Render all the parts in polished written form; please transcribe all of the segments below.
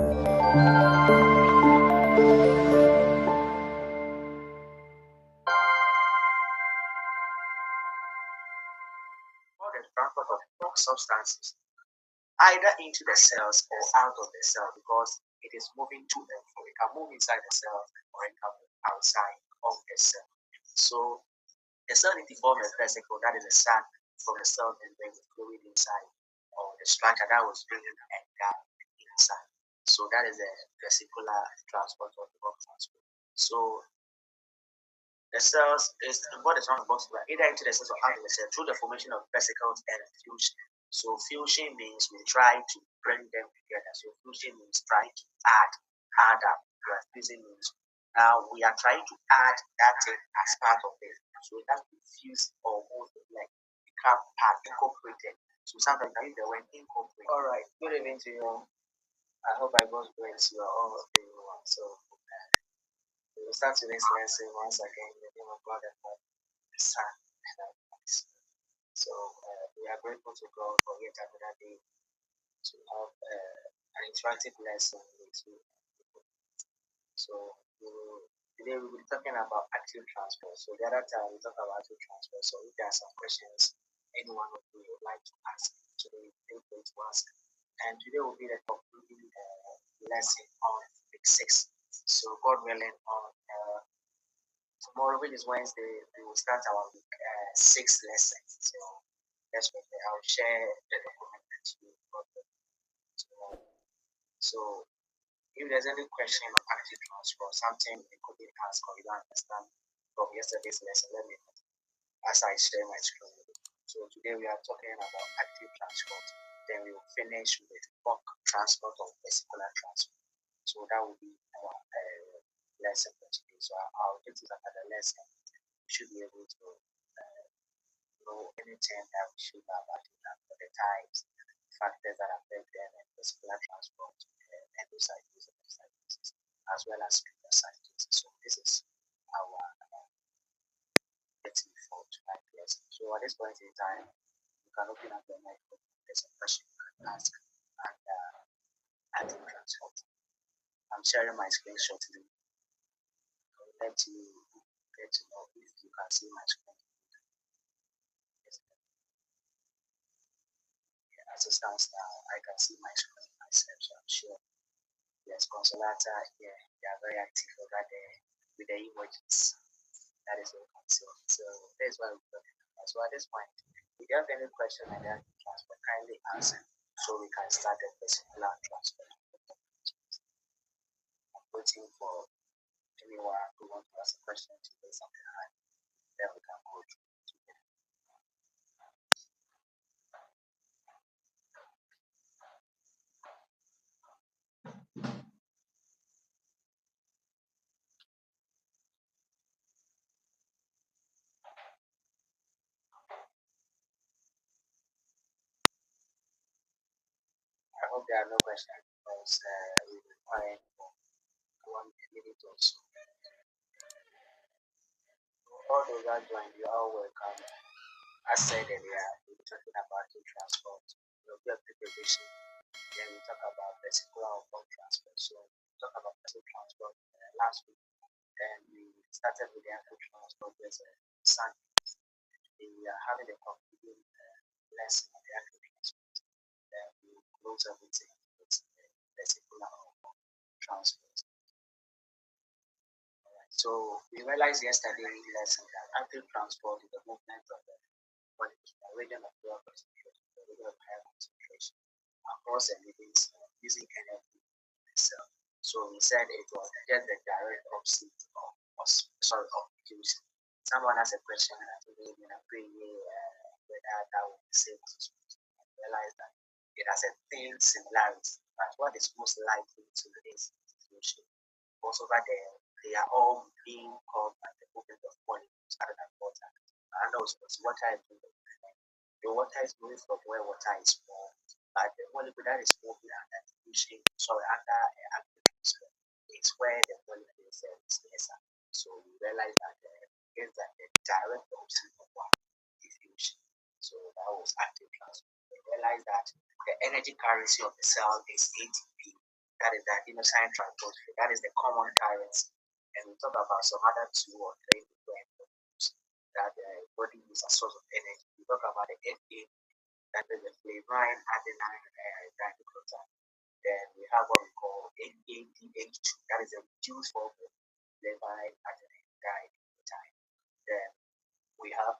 For the transport of substances either into the cells or out of the cell because it is moving to and fro. It can move inside the cell or it can move outside of the cell. So the cell need to form a vesicle, that is a sac from the cell membrane with fluid inside, or the structure that was bringing the air inside. So that is a vesicular transport or blood transport. So the cells is what is on the box either into the cells or out of the cell through the formation of vesicles and fusion. So fusion means we try to bring them together. So fusion means trying to add up. Fusion means now we are trying to add that thing as part of it. So it has to fuse or move like become part incorporated. So sometimes I use the word incorporate. All right. Good evening to you. I hope I was great. You are all doing well. So we will start today's lesson once again in the name of God and the Son and the Holy Spirit. So we are grateful to God for yet another day to have an interactive lesson with you. So today we will be talking about active transport. So the other time we talked about active transport. So if there are some questions anyone of you would like to ask, today feel free to ask. And today will be the concluding lesson on week 6. So God willing, on tomorrow, which is Wednesday, we will start our week 6 lesson. So that's what I'll share the document with you tomorrow. So if there's any question on active transport, something you couldn't ask or you don't understand from yesterday's lesson, let me know as I share my screen. So today we are talking about active transport. Then we will finish with bulk transport or vesicular transport. So that will be our lesson for today. So I'll get to another lesson. We should be able to know anything that we should know about it and for the types, factors that affect them, and vesicular transport, endocytosis, as well as Pinocytosis. So this is our getting for tonight lesson. So at this point in time, you can open up your microphone. There's a question you can ask and active transport. I'm sharing my screen shortly. I'll let you get to know if you can see my screen. As it stands now, I can see my screen myself, so I'm sure. Yes, Consolata, yeah, they are very active over there with the emojis. That is what I'm saying. So that's why we're talking about. So at this point, if you have any question on that transport, kindly answer so we can start the vesicular transport. I'm waiting for anyone who wants to ask a question to raise something high. Then we can go through together. I hope there are no questions because we require for 1 minute or so. All those that joined, you are welcome. As said earlier, we'll be talking about the transport, the preparation. Then we talk about vesicular or bulk transport. So we talk about vesicular transport last week. Then we started with the active transport as a Sunday. We are having a concluding lesson on the active transport. Then we will close everything with vesicular or bulk transport. So we realized yesterday in the lesson that active transport is the movement of the body from a region of lower concentration to a region of higher concentration across a living cell using energy in the cell. So we said it was just the direct opposite of fusion. Someone has a question and I think maybe in a whether that would be the same as fusion. I realized that it has a thin similarity, but what is most likely to is fusion. Because over there, they are all being called by the movement of molecules other than water. I know because water is moving. The water is moving from where water is formed, but the molecule that is moving under diffusion, under active atmosphere, is where the molecule is lesser. So we realize that is that the direct opposite of what diffusion. So that was active transport. We realize that the energy currency of the cell is ATP. That is the adenosine triphosphatase. That is the common currency. And we talk about some other 2 or 3 different molecules that the body uses as a source of energy. We talk about the FA, that is the flavine adenine dinucleotide. Then we have what we call NADH2, that is a reduced form of flavine adenine dinucleotide. Then we have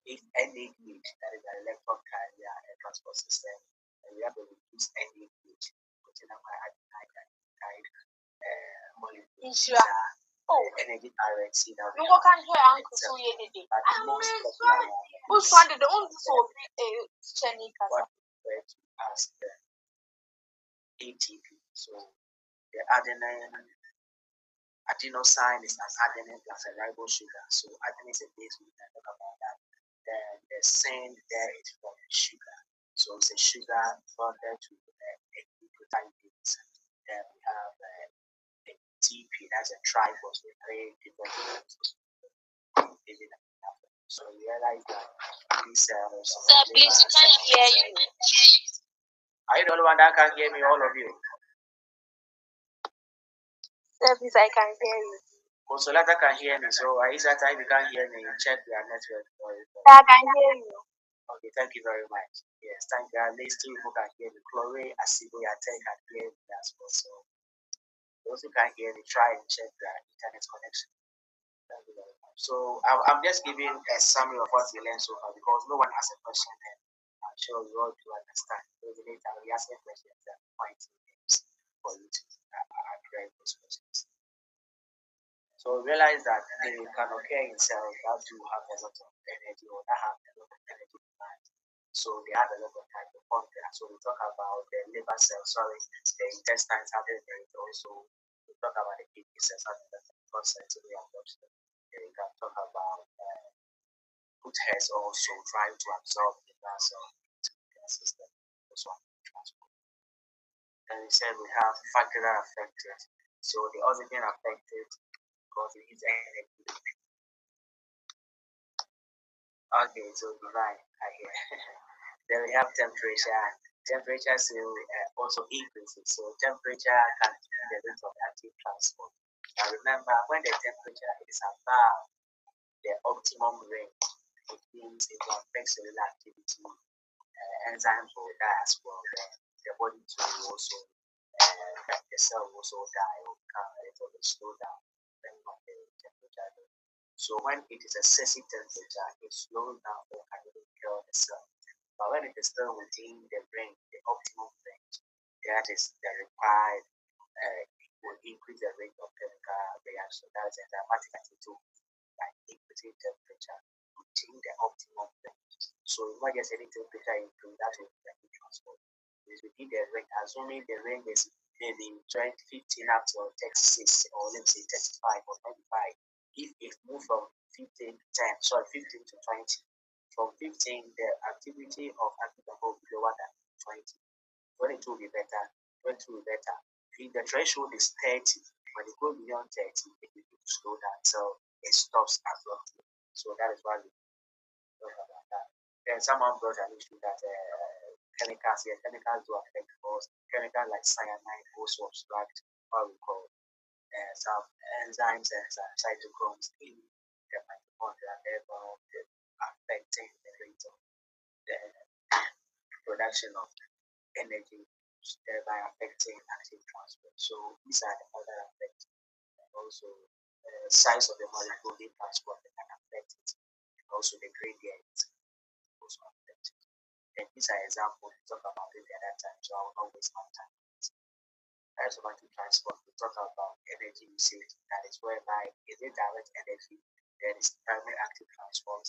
NADH, that is the electron carrier and transport system. And we have the reduced NADH, nicotinamide adenine molecules. Energy RNC that we can hear Uncle so most popular who's funded the only so what referred to as the ATP. So the adenosine is an adenine plus a ribose sugar. So adenine is a base, we can talk about that. Then the same there is from sugar. So it's a sugar bonded to a nucleotide base. Then we have a TP, that's a triphosphate, 3 different molecules. So you realize that these cells. Sir, please can't hear you. Are you the only one that can hear me? All of you. Sir, please, I can hear you. Consolata can hear me. So is that time you can't hear me? Check your network. I can hear you. Okay, thank you very much. Yes, thank you. At least 2 people can hear me. Chloe, Asibo, Yate can hear me as well. So those who can hear me, try and check the internet connection. Thank you very much. So I'm just giving a summary of what we learned so far because no one has a question and I'm sure you all do understand. Maybe later we ask a question and find names for you to address those questions. So realize that they can occur in cells that do have a lot of energy or that have a lot of energy demand. So they have a lot of mitochondria. So we talk about the liver cells, the intestines having it also. We talk about the kidney cells having the sensory absorption. Then we can talk about foot hairs also trying to absorb the gas into the system. That's one transport. And we said we have vascular affected. So the oxygen affected because it is energy. Okay, so divine, I hear. Then we have temperature. Temperature also increases. So temperature can be the rate of active transport. Now remember, when the temperature is above the optimum range, it means it will affect cellular activity. Enzymes will die as well. Then the body will also, the cell will also die or become a little bit slow down depending on the temperature. So when it is excessive temperature, it slows down or can even kill the cell. But when it is still within the range, the optimum range, that is the required, it will increase the rate of chemical reaction. That is enzymatic activity by increasing temperature within the optimum range. So if not just any temperature increase, that will be the transport. It is within the range, assuming the range is maybe 15 up to 36 or let's say 35 or 25. If it moves from 15 to 20, from 15, the activity of alcohol will be lower than 20. 22 will be better. 20 will be better. If the threshold is 30, when it goes beyond 30, it will slow down so it stops abruptly. So that is why we talk about that. Then someone brought an issue that chemicals do affect us. Chemicals like cyanide also obstruct what we call some enzymes and some cytochromes in the mitochondria, therefore affecting the rate of the production of energy, thereby affecting active transport. So these are the other effects. And also the size of the molecule being transported can affect it. And also the gradient also affect it. And these are examples we talk about it the other time, so I will not waste my time. Enzymatic transport, we talk about energy usage, that is whereby is it direct energy, then it's primary active transport.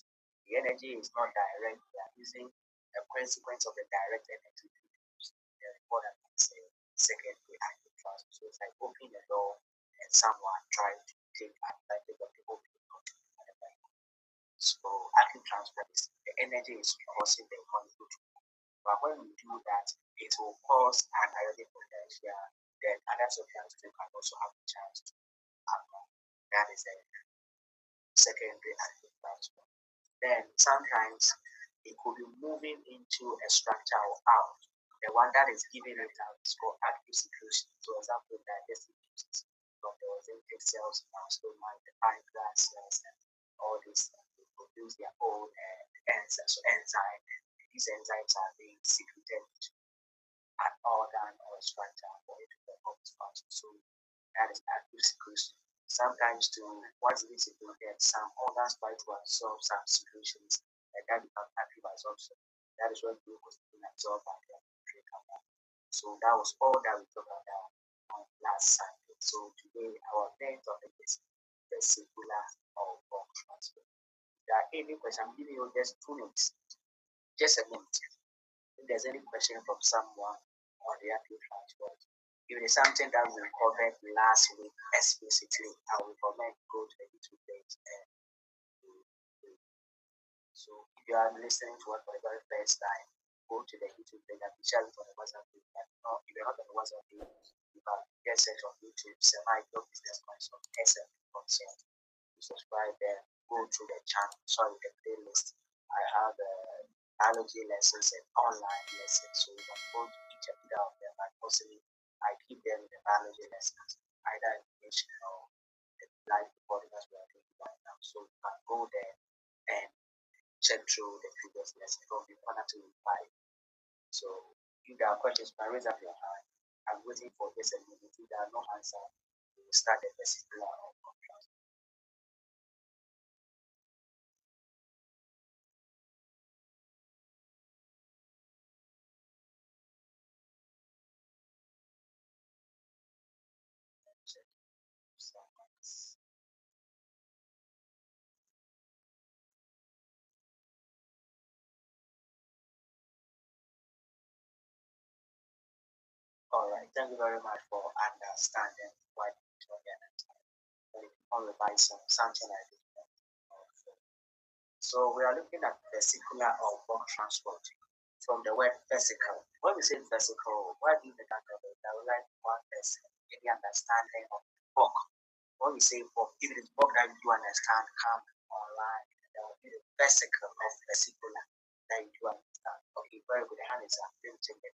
The energy is not direct, we are using a consequence of the direct energy to use the important secondary active transport. So it's like opening the door and someone trying to take advantage of the opening door. So active transport is the energy is causing the molecule to move. But when we do that, it will cause an ionic potential. Then other substances can also have a chance to happen. That is a secondary active transport. Then sometimes it could be moving into a structure or out. The one that is giving it out is called active secretion. So, example, digestive juices from the authentic cells in our stomach, the pancreas cells, and all these things, they produce their own enzymes. So, enzyme, these enzymes are being secreted to an organ or a structure for it to perform its function. So, that is active secretion. Sometimes, to once it is secreted, some organs try to absorb some secretions, and that becomes active absorption. That is when glucose is being absorbed by the pancreas. So that was all that we talked about on last Sunday. So today our main topic is vesicular or bone transfer. If there are any questions, I'm giving you just 2 minutes, just a minute. If there's any question from someone on the active transport, if it is something that we covered last week explicitly, I will recommend go to the YouTube page and so if you are listening to it for the very first time, go to the YouTube page and share it on the WhatsApp page. If you're not on the WhatsApp page, you can get search on YouTube, Semi-Pro Business Consult, SM Consult. You subscribe there, go to the channel, the playlist. I have biology lessons and online lessons, so you can go to each and either of them. But mostly, I keep them in the biology lessons, either educational, the live recording as we are doing right now. So you can go there and check through the previous lesson from the 1 to 5. So if there are questions, you can raise up your hand. I'm waiting for this and if there are no answer, we will start the vesicular or contrast. All right, thank you very much for understanding why we don't understand. Only by something like this. So we are looking at vesicular or bone transport from the word vesicle. When we say vesicle, what do you think of it? I would like one person any understanding of book. When we say book, if it is book that you understand, come online. There will be the vesicle of vesicular that you do understand. Okay, very good. The hand is up. Let me check it.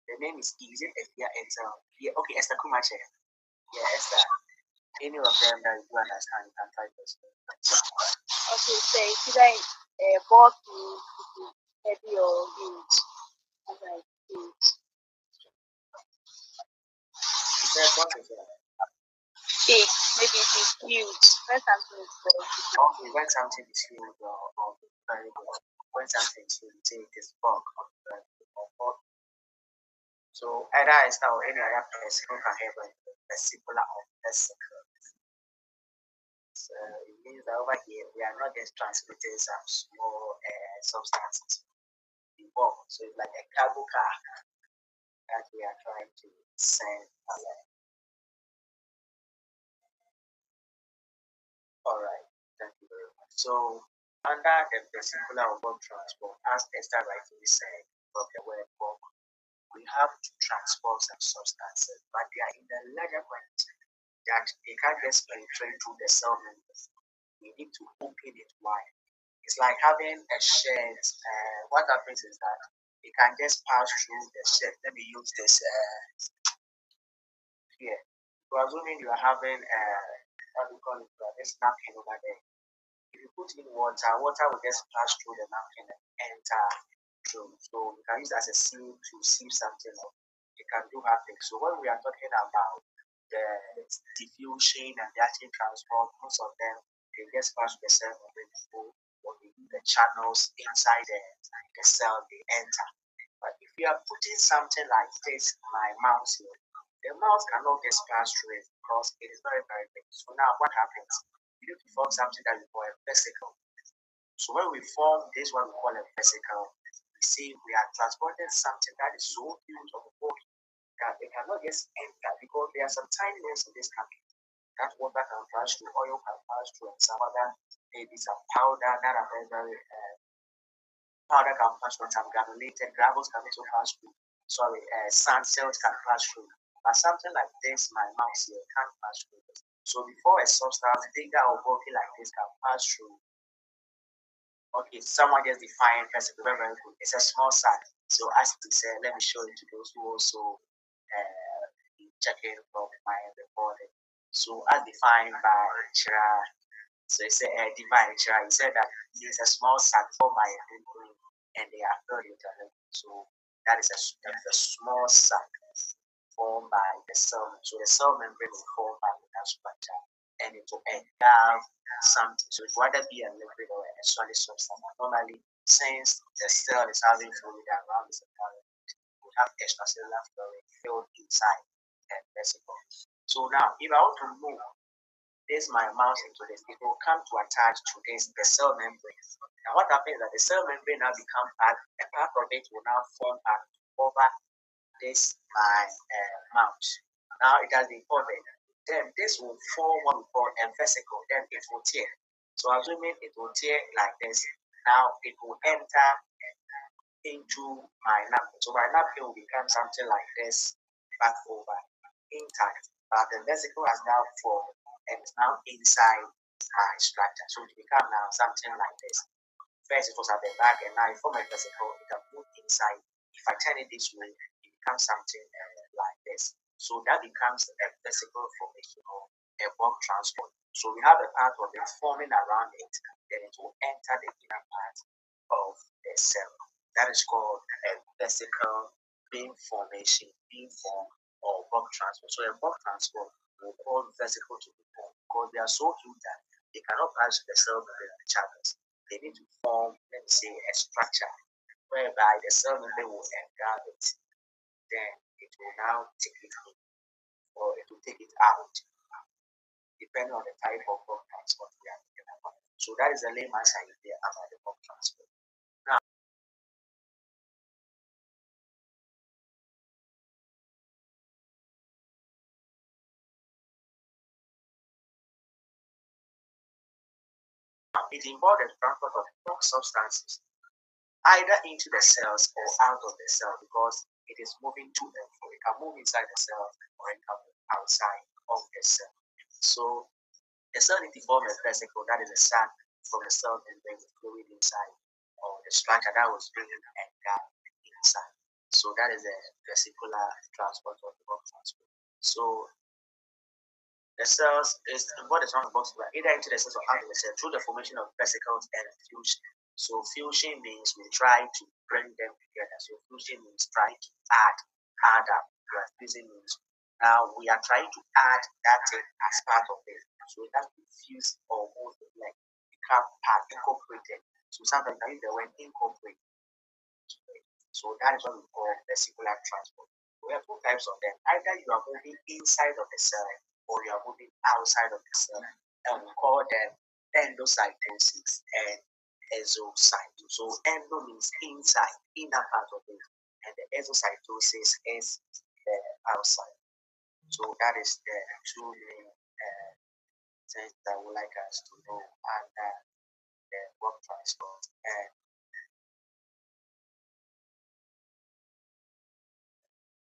The name is easy. It's okay, Esther Kumache. Yeah, Esther. Any of them that you understand, you can try this. Okay, say should I both heavy or huge? Okay, huge. You said what is it? Big, maybe it is huge. When something is big. Okay, when something is huge or very good. When something is huge, say it is bulk or very good. So either Esther or any other person who can have a vesicular or vesicle. So it means that over here we are not just transmitting some small substances in bulk. So it's like a cargo car that we are trying to send along. All right, thank you very much. So under the vesicular or bone transport, as Esther rightly said, from the word bulk, we have to transport some substances, but they are in the larger quantity that they can't just penetrate through the cell members. We need to open it wide. It's like having a shed. What happens is that it can just pass through the shed. Let me use this here. So assuming you are having what we call it, this napkin over there. If you put in water, water will just pass through the napkin and enter through. So you can use it as a sieve to sieve something up. You can do half-things. So when we are talking about the diffusion and the active transport, most of them they just pass the cell membrane before when we do the channels inside the cell they enter. But if you are putting something like this, my mouse here, the mouse cannot just pass through it because it is very, very big. So now what happens? We need to form something that we call a vesicle. So when we form this one we call a vesicle, we say we are transporting something that is so huge of a body that it cannot just enter because there are some tiny holes in this country. That water can pass through, oil can pass through, and some other maybe some powder that are very, very powder can pass through, some granulated gravels can also pass through. Sand cells can pass through. But something like this, my mouse here can't pass through this. So before a substance bigger or bulky like this can pass through, okay, someone just defined vesicle very, very good. It's a small size. So as he said, let me show it to those who also checking from my recording. So as defined by Chira, so it's a divine Chira, he said that it's a small sac formed by a membrane and they are filled with a liquid. So that is a small sac formed by the cell. So the cell membrane is formed by that structure and it will engulf something. So it will either be a liquid or a solid substance. Normally, since the cell is having fluid around the cell, we have extracellular fluid filled inside the vesicle. So now, if I want to move this my mouse into this, it will come to attach to this the cell membrane. And what happens is that the cell membrane now become part, a part of it will now form part over this my mouse. Now it has been covered. Then this will form what we call a vesicle. Then it will tear. So assuming it will tear like this, now it will enter into my napkin. So my napkin will become something like this, back over, intact. But the vesicle has now formed and is now inside my structure. So it become now something like this. First it was at the back, and now it form a vesicle. It can move inside. If I turn it this way, it becomes something like this. So that becomes a vesicle formation or a bulk transport. So we have a part of it forming around it, then it will enter the inner part of the cell. That is called a vesicle being formation, being formed, or bulk transport. So a bulk transport will call vesicle to be formed because they are so huge that they cannot pass the cell membrane each other. They need to form, let me say, a structure whereby the cell membrane will engulf it. Then it will now take it in, or it will take it out, depending on the type of bulk transport we are talking about. So that is a layman's idea about the bulk transport. Now, it involves the transport of bulk substances either into the cells or out of the cell because it is moving to and fro. It can move inside the cell or it can move outside of the cell. So the cell need to form a vesicle, that is a sac from the cell membrane with fluid inside, or the structure that was being engulfed inside. So that is a vesicular transport or bulk transport. So the cells is what is on the box either into the cells or out of the cell through the formation of vesicles and fusion. So fusion means we try to bring them together. So fusion means try to add up. Fusion means now we are trying to add that thing as part of it. So it has to fuse or move like become part incorporated. So sometimes I use the word incorporate. So that is what we call vesicular transport. We have two types of them. Either you are moving inside of the cell or you are moving outside of the cell. And we call them endocytosis and exocytosis. So endo means inside, inner part of it. And the exocytosis is the outside. So that is the two main things that we like us to know under the work transport and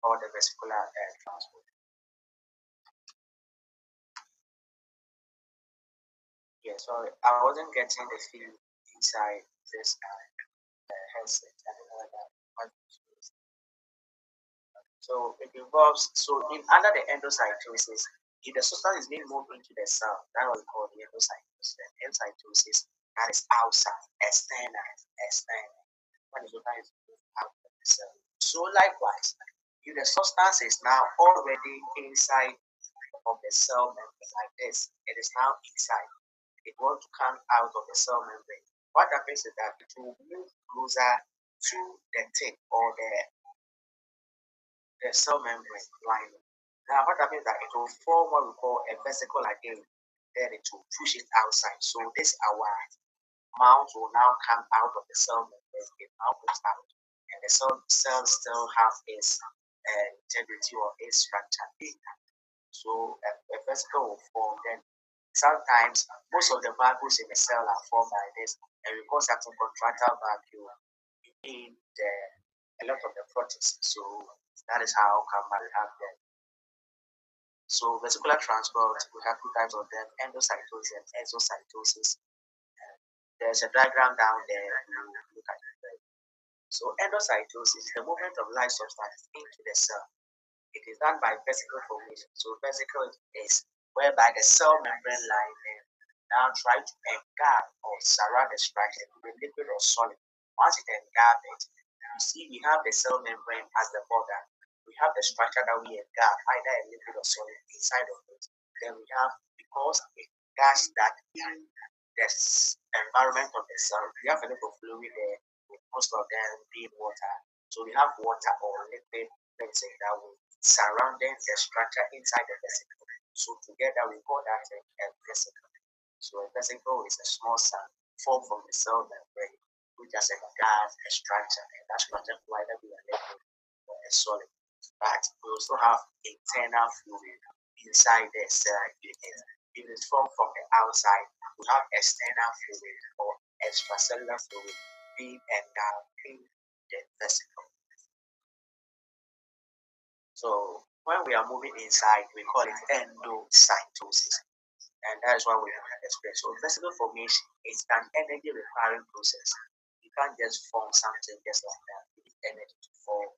or the vesicular transport. Yeah, sorry, I wasn't getting the feel inside this headset. I don't know what it is. So it involves, so in under the endocytosis, if the substance is being moved into the cell, that was called the endocytosis. The endocytosis, that is outside, external. When the substance is moved out of the cell. So likewise, if the substance is now already inside of the cell membrane like this, it is now inside. It wants to come out of the cell membrane. What happens is that it will move closer to the tip or the cell membrane lining. Now, what happens is that it will form what we call a vesicle again, then it will push it outside. So this our mouth will now come out of the cell membrane, it now moves out, and the cell still have its integrity or its structure. So a vesicle will form. Then sometimes most of the vacuoles in the cell are formed by this, and we call certain contractile vacuole in a lot of the proteins. So that is how come we have them. So vesicular transport, we have two types of them: endocytosis and exocytosis. There's a diagram down there. You look at it. So endocytosis is the movement of life substance into the cell. It is done by vesicle formation. So vesicle is whereby the cell membrane line now try to engulf or surround the structure with liquid or solid. Once it engulfs it, you see we have the cell membrane as the border. We have the structure that we engulf, either a liquid or solid inside of it. Then we have, because it does that in the environment of the cell, we have a little fluid there, with most of them being water. So we have water or liquid, let me say that way, surrounding the structure inside the vesicle. So together we call that a vesicle. So a vesicle is a small cell formed from the cell membrane, which has a gas, a structure, and that structure will either be a liquid or a solid. But we also have internal fluid inside the cell unit. If it's formed from the outside, we have external fluid or extracellular fluid being engulfed in the vesicle. So when we are moving inside, we call it endocytosis. And that is why we have express. So vesicle formation is an energy requiring process. You can't just form something just like that. You need energy to form,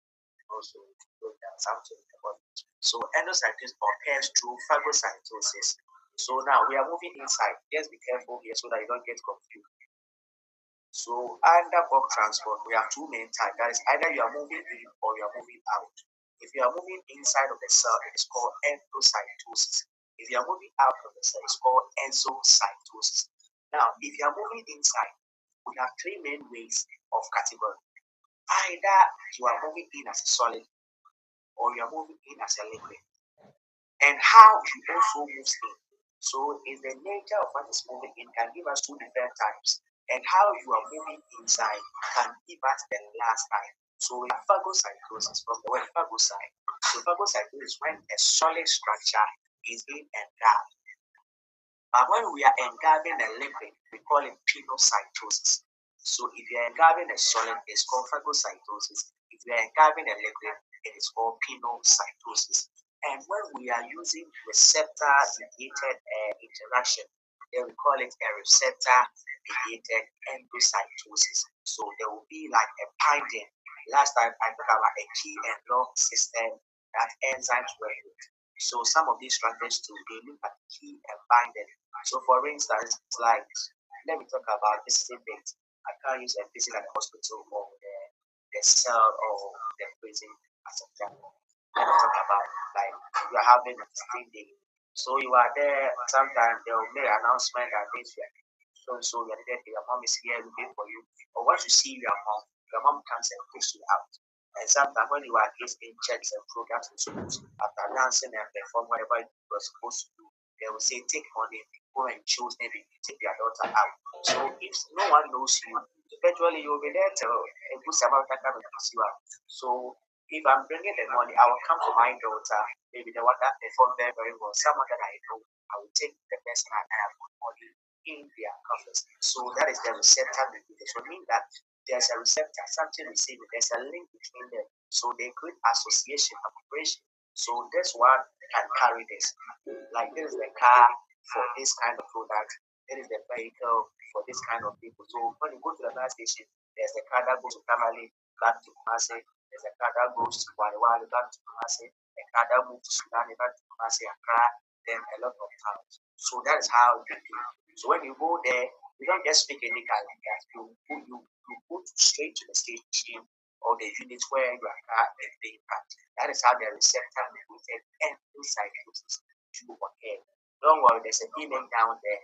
also to break down something in the body. So endocytosis occurs through phagocytosis. So now we are moving inside. Just be careful here so that you don't get confused. So under bulk transport, we have two main types. That is either you are moving in or you are moving out. If you are moving inside of the cell, it is called endocytosis. If you are moving out of the cell, it's called exocytosis. Now, if you are moving inside, we have three main ways of category. Either you are moving in as a solid or you are moving in as a liquid. And how you also move in. So is the nature of what is moving in can give us two different types. And how you are moving inside can give us the last type. So we have phagocytosis from the word phagocyte. So phagocytosis is when a solid structure is being engulfed. But when we are engulfing a liquid, we call it pinocytosis. So if you are engulfing a solid, it's called phagocytosis. If you are engulfing a liquid, it is called pinocytosis. And when we are using receptor mediated interaction, then we call it a receptor mediated endocytosis. So there will be like a binding. Last time I talked about a key and lock system that enzymes work with. So some of these structures too, they look at key and binding. So for instance, like let me talk about visiting things. I can't use a visit at the hospital or the cell or the prison as an example. Let me talk about like you are having a visiting day. So you are there, sometimes they will make an announcement that this year. So you are there, your mom is here looking for you. Or once you see your mom comes and takes you out. And sometimes when you are at least in church and programs in schools, after dancing and perform whatever you were supposed to do, they will say, take money, go and choose, maybe take your daughter out. So if no one knows you, eventually you'll be there till a good Samaritan come and pick you out. So if I'm bringing the money, I will come to my daughter, maybe the one that performed very, very well, someone that I know, I will take the person and I have put money in their coffers. So that is the receptor mediation. It means that there's a receptor, something receiving, there's a link between them. So they create association, cooperation. So this one can carry this. Like this is the car for this kind of product, this is the vehicle for this kind of people. So when you go to the gas station, there's a car that goes to Tamale, back to Kumasi, there's a car that goes to Waliwali, back to Kumasi, a car that moves to Sudan, back to Kumasi, Accra, then a lot of towns. So that is how you do. So when you go there, you don't just speak any kind of gas. You go straight to the station or the unit where your car is being parked. That is how the receptor mediated endocytosis to occur. Don't worry, there's an email down there.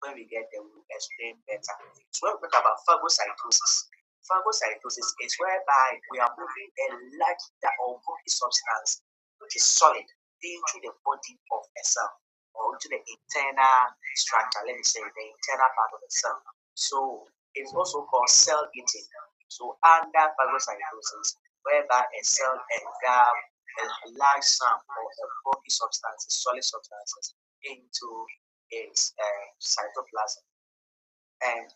When we get there, we'll explain better. So when we talk about phagocytosis, phagocytosis is whereby we are moving a large or bulky substance which is solid into the body of a cell or into the internal structure, let me say the internal part of the cell. So it's also called cell eating. So under phagocytosis, whereby a cell engulfs a large sum or a bulky substances, solid substances into its cytoplasm. And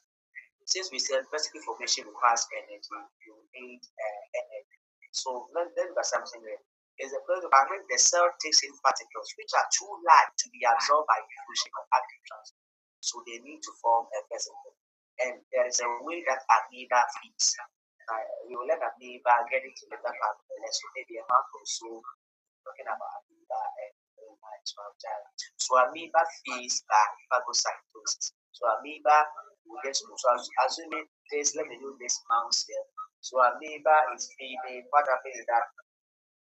since we said vesicle formation requires energy, you need energy. So let's look at something here. Is a place by when the cell takes in particles which are too light to be absorbed by diffusion of active transport. So they need to form a vesicle. And there is a way that amoeba feeds. We will let amoeba get into the later part of the lesson, maybe a month or so, talking about amoeba and so amoeba feeds by phagocytosis. So amoeba will get to so assuming this, let me do this mouse here. So amoeba is feeding. What happens is that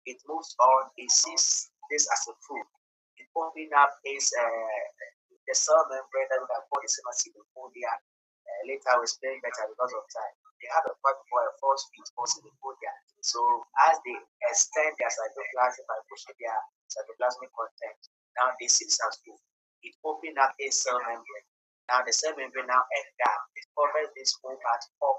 it moves on, it sees this as a food. It opening up is the cell membrane that we can call the semasidopodia. Later I will explain better because of time. They have a part for a force feed for semasidopodia. So as they extend their cytoplasm by pushing their cytoplasmic content, now they see this as food. It opens up a cell membrane. Now the cell membrane now endows. It covers this whole part of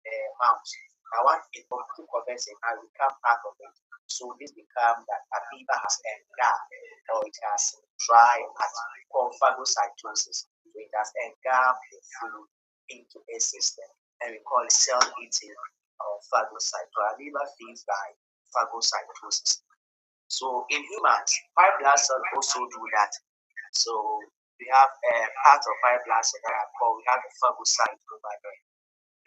the mouse. Now once it covers it, now we come out of it. So this becomes that amoeba has engulfed or it has dry as called phagocytosis. So it has engulfed the food into a system, and we call it cell eating or phagocytosis. So amoeba feeds by phagocytosis. So in humans, white blood cells also do that. So we have a part of white blood cells that are called, we have the phagocyte over there.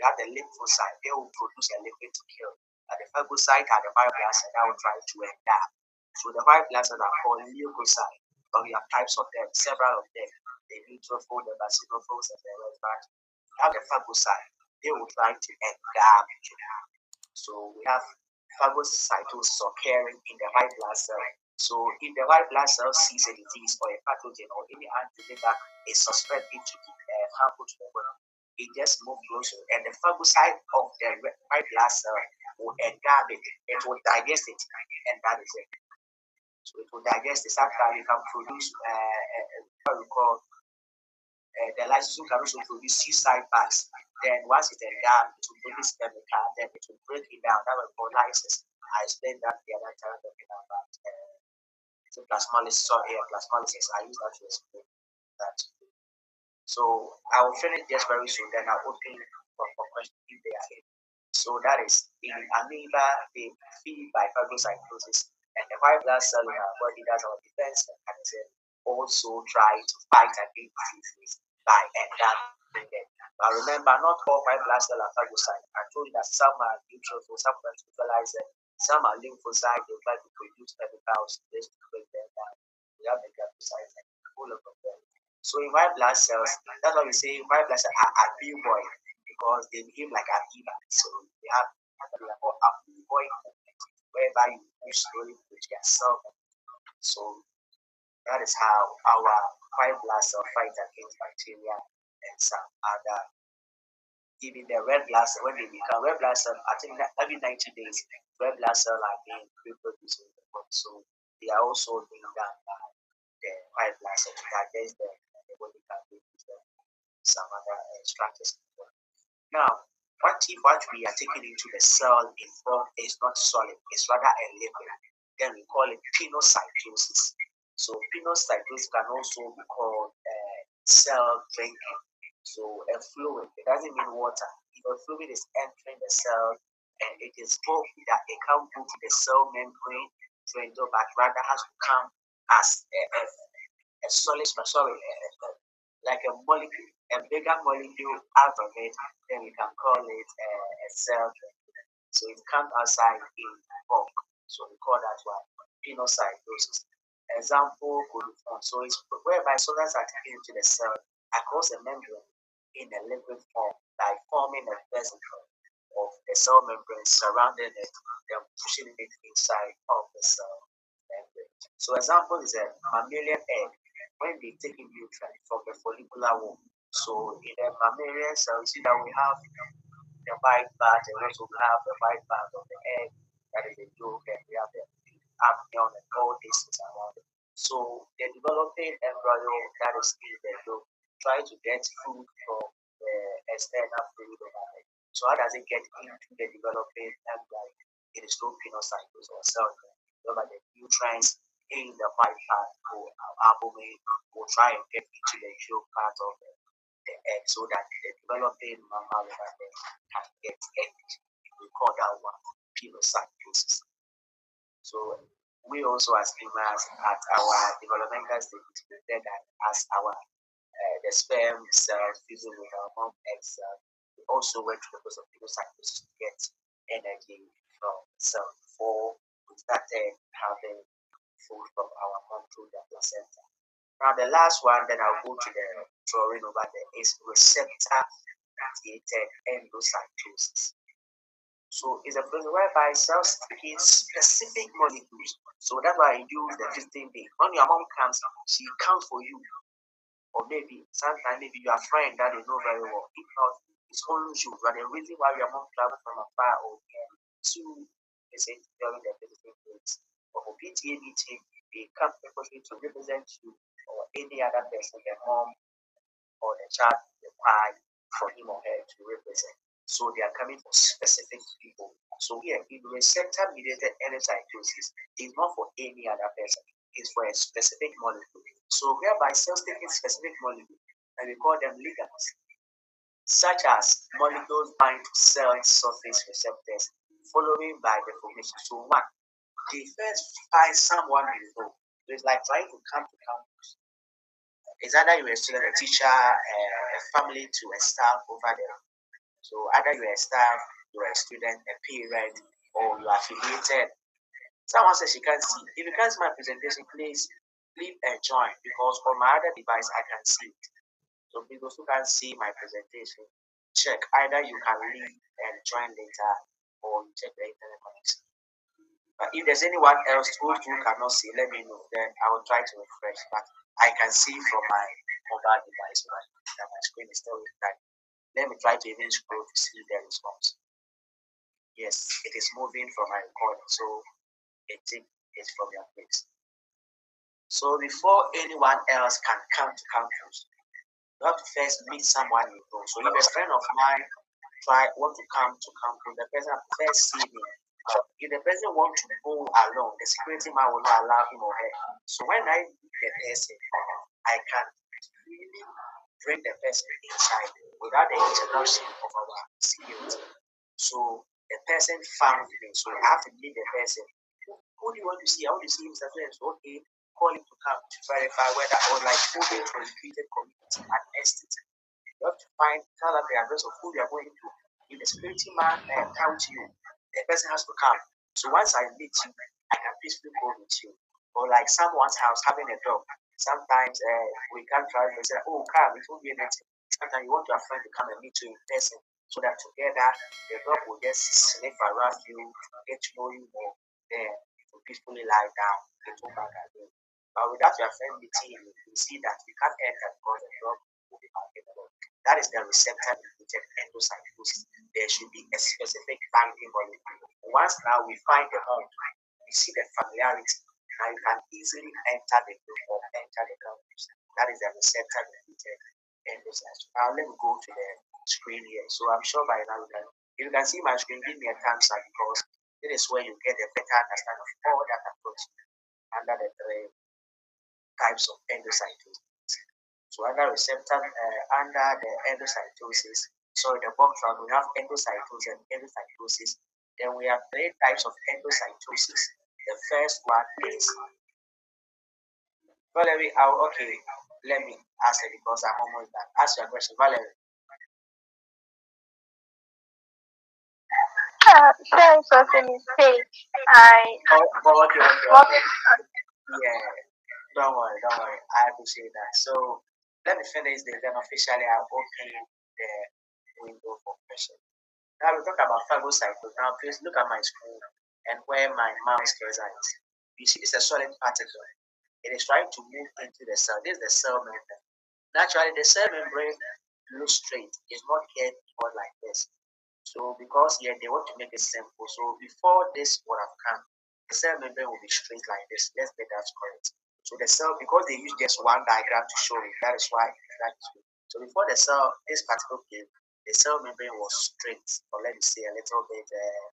We have the lymphocyte, they will produce a liquid to kill. And the phagocyte are the white blood cells that will try to endow. So the white blood cells are called leukocytes, but we have types of them, several of them. The neutrophil, the basiophils, and the red blood. We have the phagocyte, they will try to endow. So we have phagocytosis occurring in the white blood cell. So if the white blood cell sees a disease or a pathogen or any antigen that is suspected to be harmful to the body, it just moves closer, and the phagocyte of the white blood cell will endow it. It will digest it, and that is it. So it will digest it. After you can produce what we call the lysosome can also produce suicide bags. Then once it endowed, it will produce chemical, then it will break it down. That will call lysis. I explained that the other time talking about plasmolysis or plasmolysis. I use that to explain that. So I will finish just very soon, then I'll open for questions if they are here. So that is in amoeba, they feed by phagocytosis, and the white blood cell in our body, that's our defense mechanism, also try to fight against diseases by endowing them. But remember, not all white blood cells are phagocytes. I told you that some are neutrophils, some are neutralizer, some are lymphocytes, they try to produce chemicals just to break them down. We have the glycocytes and all of them. So in white blood cells, that's why we say white blood cells are amoeboid because they behave like amoeba. So they have what we call amoeboid movement, whereby you slowly put yourself. So that is how our white blood cell fight against bacteria and some other. Even the red blood cell, when they become red blood cell, I think that every 90 days, red blood cell are being reproduced in the body. So they are also being done by the white blood cell to digest them, and the body can produce them some other structures. Now, what if what we are taking into the cell in form is not solid, it's rather a liquid? Then we call it pinocytosis. So pinocytosis can also be called cell drinking. So a fluid, it doesn't mean water. If a fluid is entering the cell and it is hope that it can't go to the cell membrane to endure, but rather has to come as a solid, like a molecule, a bigger molecule out of it, then we can call it a cell. So it comes outside in bulk. So we call that one pinocytosis. Example could be found. So it's whereby soldiers are taken into the cell across a membrane in a liquid form by forming a vesicle of the cell membrane surrounding it, then pushing it inside of the cell membrane. So example is a mammalian egg when they take in nutrients from the follicular womb. So in the mammalian cell, you see that we have the white part, and also we have the white part of the egg, that is the yolk, and we have the amnion and all these things around it. So the developing embryo that is in the yolk try to get food from the external fluid over it. So how does it get into the developing embryo? It is through pinocytosis or cell death. Remember the nutrients in the white part or albumin will try and get into the yolk part of the egg so that the developing mammal over there can get energy. We call that one pinocytosis. So we also as humans at our developmental stage prepare that as our the sperm cells fusing with our mom egg cell, We also went through the process of phagocytosis to get energy from the cell before we started having food from our mom through the placenta. Now the last one, then I'll go to the drawing over there, is receptor mediated endocytosis. So it's a process whereby cells taking specific molecules. So that's why I use the 15 day. When your mom comes, she counts for you. Or maybe sometimes maybe you are a friend that you know very well. If not, it's only you. But the reason why your mom travels from afar or to visit during the visiting days. Or for PTA meeting, they come purposely to represent you or any other person, the mom or the child required for him or her to represent. So they are coming for specific people. So here, in receptor mediated endocytosis, is not for any other person, it's for a specific molecule. So whereby cells taking specific molecule, and we call them ligands, such as molecules bind to cell surface receptors, following by the formation. So one, they first find someone you know. So it's like trying to come to campus. It's either you're a student, a teacher, a family to a staff over there. So either you're a staff, you're a student, a parent, or you're affiliated. Someone says she can't see. If you can't see my presentation, please leave and join because on my other device I can see it. So people who can't see my presentation, check. Either you can leave and join later or you check the internet connection. But if there's anyone else who cannot see, let me know. Then I will try to refresh. But I can see from my mobile device that my screen is still like. Let me try to even scroll to see the response. Yes, it is moving from my recording, so it is from your place. So before anyone else can come to campus, you have to first meet someone you know. So if a friend of mine want to come to campus, the person has to first see me. If the person wants to go alone, the security man will not allow him or her. So when I meet the person, I can really bring the person inside without the introduction of our security. So the person found me, so I have to meet the person. Who do you want to see? I want to see Mr. So okay, call him to come to verify whether or like who they treated community at estate. You have to tell us the address of who you are going to. If the security man comes to you, the person has to come. So once I meet you, I can peacefully go with you. Or like someone's house having a dog. Sometimes we can't drive and say, oh, come, it won't be anything. Sometimes you want your friend to come and meet you in person so that together the dog will just sniff around you, get to know you more, then it will peacefully lie down and go back again. But without your friend meeting you, you see that you can't enter because the dog will be barking along. That is the receptor mediated endocytosis. There should be a specific binding molecule. Once now we find the home, we see the familiarity, now you can easily enter the group or enter the campus. That is the receptor mediated endocytosis. Now let me go to the screen here. So I'm sure by now if you can see my screen, give me a thumbs up because this is where you get a better understanding of all that approach under the three types of endocytosis. So under receptor, under the endocytosis, sorry, the box round, we have endocytosis and endocytosis. Then we have three types of endocytosis. The first one is Valerie. Okay, let me ask it because I'm almost done. Ask your question, Valerie. There is also a mistake. Okay. Yeah, don't worry. I appreciate that. So let me finish this, then officially I'll open the window for questions. Now we talk about phagocytosis. Now please look at my screen and where my mouse resides. You see it's a solid particle. It is trying to move into the cell. This is the cell membrane. Naturally, the cell membrane looks straight. It's not curved like this. So because here they want to make it simple. So before this would have come, the cell membrane will be straight like this. Let's get that correct. So the cell, because they use just one diagram to show it, that is why that is good. So before the cell, this particle came, the cell membrane was straight, or let me say a little bit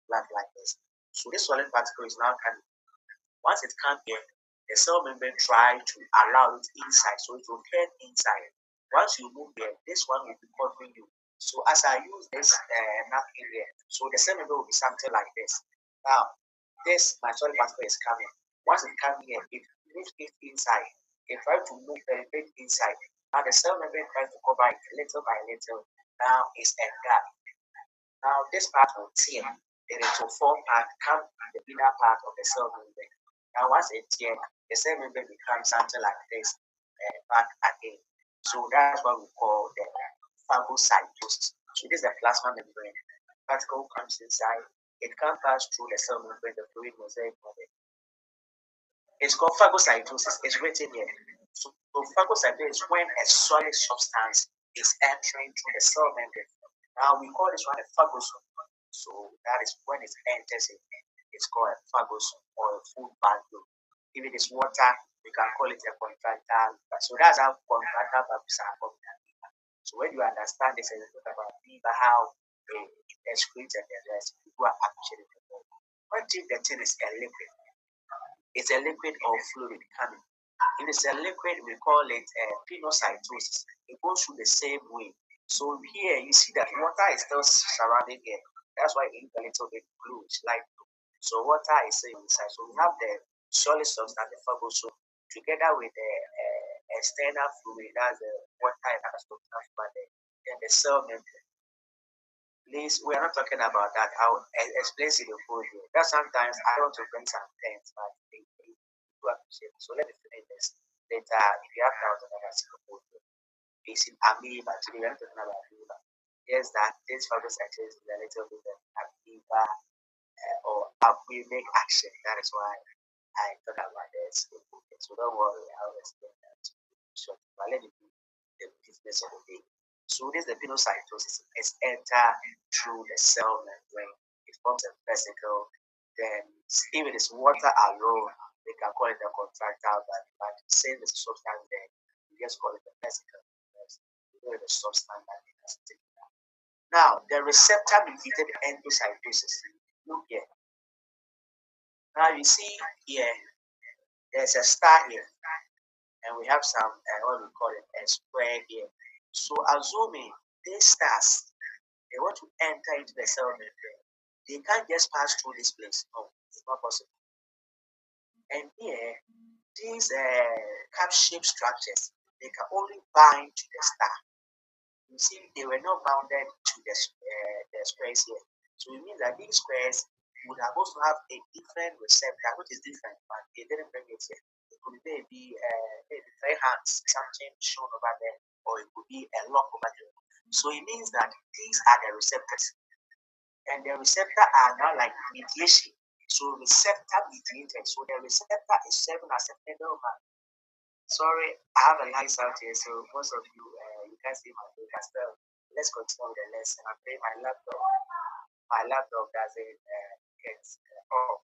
flat like this. So this solid particle is now coming. Once it comes here, the cell membrane try to allow it inside, so it will turn inside. Once you move here, this one will be covering you. So as I use this napkin here, so the cell membrane will be something like this. Now, this my solid particle is coming. Once it comes here, it moves it inside. It tries to move the bit inside. Now the cell membrane tries to cover it little by little. now is engulfed. Now this part will tear, then it will form part, come in the inner part of the cell membrane. Now once it tears, the cell membrane becomes something like this back again. So that's what we call the phagocytosis. So this is the plasma membrane. Particle comes inside, it can pass through the cell membrane, the fluid mosaic of it. It's called phagocytosis. It's written here. So phagocytosis is when a solid substance is entering through the cell membrane. Now we call this one a phagosome. So that is when it enters it. It's called a phagosome or a food backbone. If it is water, we can call it a contractile. So that's how contractile valves are formed. So when you understand this and you talk about liver, how they excrete and the rest, people are actually the body. What if the thing is a liquid? It's a liquid or fluid coming. If it's a liquid, we call it pinocytosis. It goes through the same way. So here you see that water is still surrounding it. That's why it is a little bit bluish, light blue. So water is still inside. So we have the solid substance, the phagosome, together with the external fluid, that's the water and the substance, but then the cell membrane. Please, we are not talking about that. I'll explain it in full here. That sometimes I want to bring some things, but they do appreciate it. So let me finish this. Later, if you have doubts about that, it's in amoeba. Today, we are not talking about amoeba. Yes, that this phagocytosis is a little bit of amoeba or amoebic action. That is why I thought about this. So don't worry, I'll explain that to you shortly. But let me do the business of the day. So this is the pinocytosis. It's enter through the cell membrane. It forms a vesicle. Then if it is water alone, they can call it a contractile valve. But since the substance there, we just call it a vesicle. Because you know the substance that it has taken out. Now the receptor mediated endocytosis. Look here. Now you see here, there's a star here, and we have some what we call it a square here. So assuming these stars, they want to enter into the cell membrane, they can't just pass through this place. No, it's not possible. And here, these cap-shaped structures, they can only bind to the star. You see, they were not bounded to the squares here. So it means that these squares would have also have a different receptor, which is different, but they didn't bring it here. It could maybe three hands, something shown over there, or it could be a lock over there. So it means that these are the receptors, and the receptor are now like mediation. So receptor mediated. So the receptor is serving as a middleman. Sorry, I have a lights out here, so most of you you can see my face as well. Let's continue with the lesson. I'm playing my laptop. My laptop doesn't get off.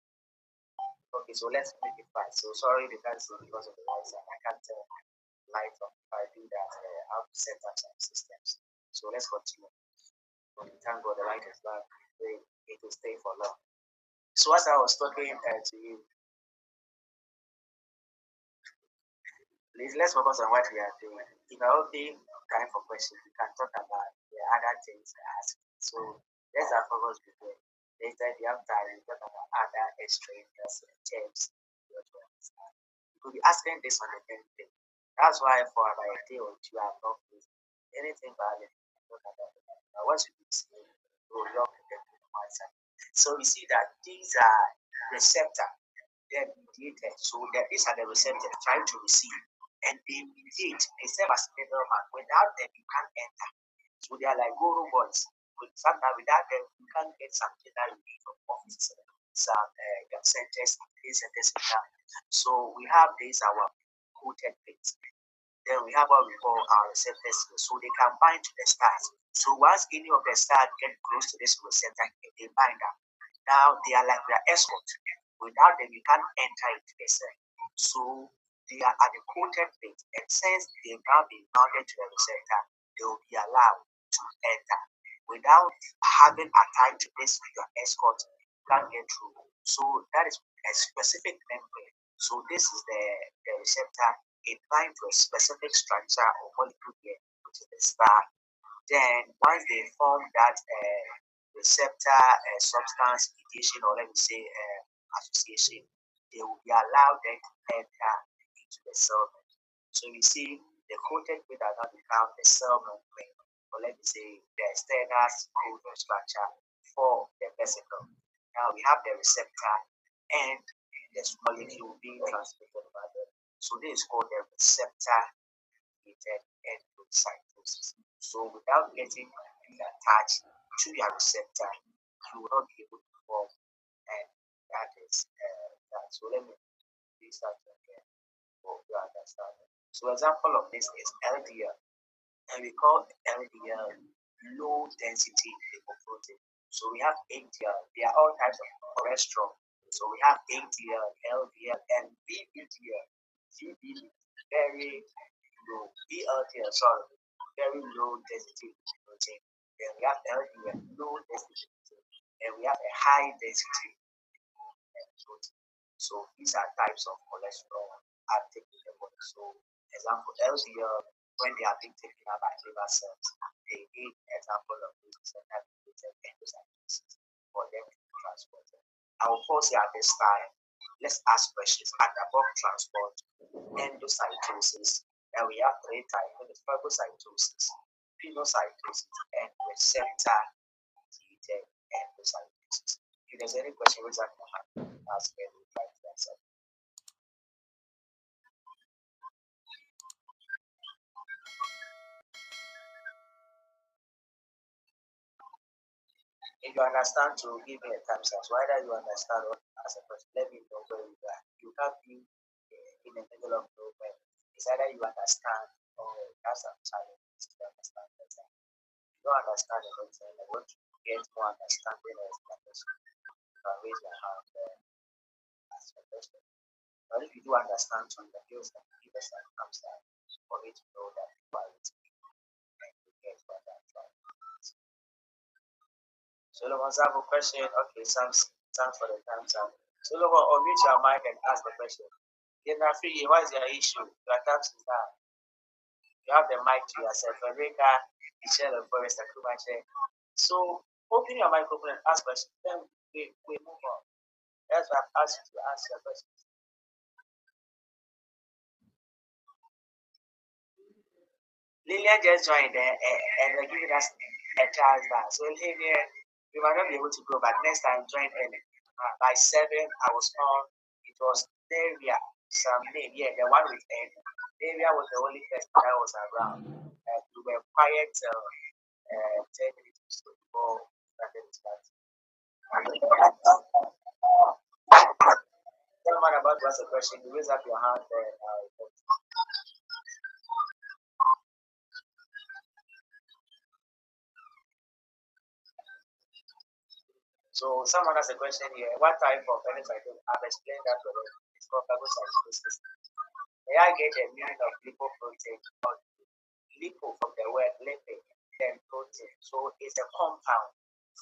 Okay, so let's make it fast. So sorry, you can't see because of the lights. I can't turn light off. If I do that, I have to set up some systems. So let's continue. Thank God the light is back. It will stay for long. So as I was talking to you, please let's focus on what we are doing. If I will be time for questions, we can talk about the other things I ask. So let's have focus before. Later, if you have time, we talk about other extraneous terms you want to understand. You could be asking this on the same thing. That's why for about a day or two, I have not faced anything valid. Talk about it. But once you see, you will love to get to the answer. So we see that these are receptor, they're mediated. So that these are the receptors trying to receive, and they mediate. They serve as middleman. Without them, you can't enter. So they are like guru boys. Sometimes without them, you can't get something that you need from offices, some centers, this and this and that. So we have this our coated bits. Then we have what we call our receptors. So they can bind to the stars. So once any of the stars get close to this receptor, they bind up. Now they are like their escort. Without them, you can't enter into the cell. So they are at the coated plate, and since they've now been bounded to the receptor, they will be allowed to enter. Without having attached to this your escort, you can't get through. So that is a specific membrane. So this is the receptor. It binds to a specific structure or molecule here, which is the star. Then once they form that receptor substance mediation, or let me say association, they will be allowed then to enter into the cell membrane. So you see, the coated plate has now become the cell membrane. or let me say the external code structure for the vesicle. Now we have the receptor and this molecule being transmitted by the. So this is called the receptor mediated endocytosis. So without getting attached to your receptor, you will not be able to form, and that is that. So let me restart again for you understand. So example of this is LDL, and we call LDL low density lipoprotein. So we have HDL. There are all types of cholesterol. So we have HDL, LDL, and VDL. VDL very low. VLDL, sorry, very low density protein. Then we have LDL, low density protein, and we have a high density protein. So these are types of cholesterol uptake in the body. So example LDL, when they are being taken up by liver cells, they need example of this endocytosis for them to be transported. I will pause here at this time. Let's ask questions. At above transport, endocytosis, and we have three types: the phagocytosis, pinocytosis, and receptor mediated endocytosis. If there's any question, raise up your hand. Ask me, we'll try to answer. If you understand, to give me a thumbs up. So either you understand or ask a question, let me know where you are. You can't be in the middle of nowhere. It's either you understand or you have some challenges to understand better. If you don't understand anything, I want to get more understanding or explanation. You can raise your hand and ask your question. But if you do understand something, give us a thumbs up for me to know that you are with me and you get what I'm trying to do. Solomon, I have a question. Okay, thanks for the thumbs up. Solomon, unmute your mic and ask the question. Free, what is your issue? Your thumbs is down. You have the mic to yourself. Eureka, Michelle, and Forrest, and Kumache. So, open your microphone and ask questions. Then we move on. That's why I've asked you to answer your questions. Lillian just joined and they're giving us a chance back. So, Lillian, we might not be able to go, but next time join early. By 7, I was on. It was Daria, some name, yeah, the one with N. Daria was the only person that was around. We were quiet 10 minutes before we started to start. Someone about to ask a question, you raise up your hand and so someone has a question here. What type of endocytosis? I've explained that already. It's called phagocytosis. May I get a meaning of lipoprotein? Lipo from the word lipid, then protein. So it's a compound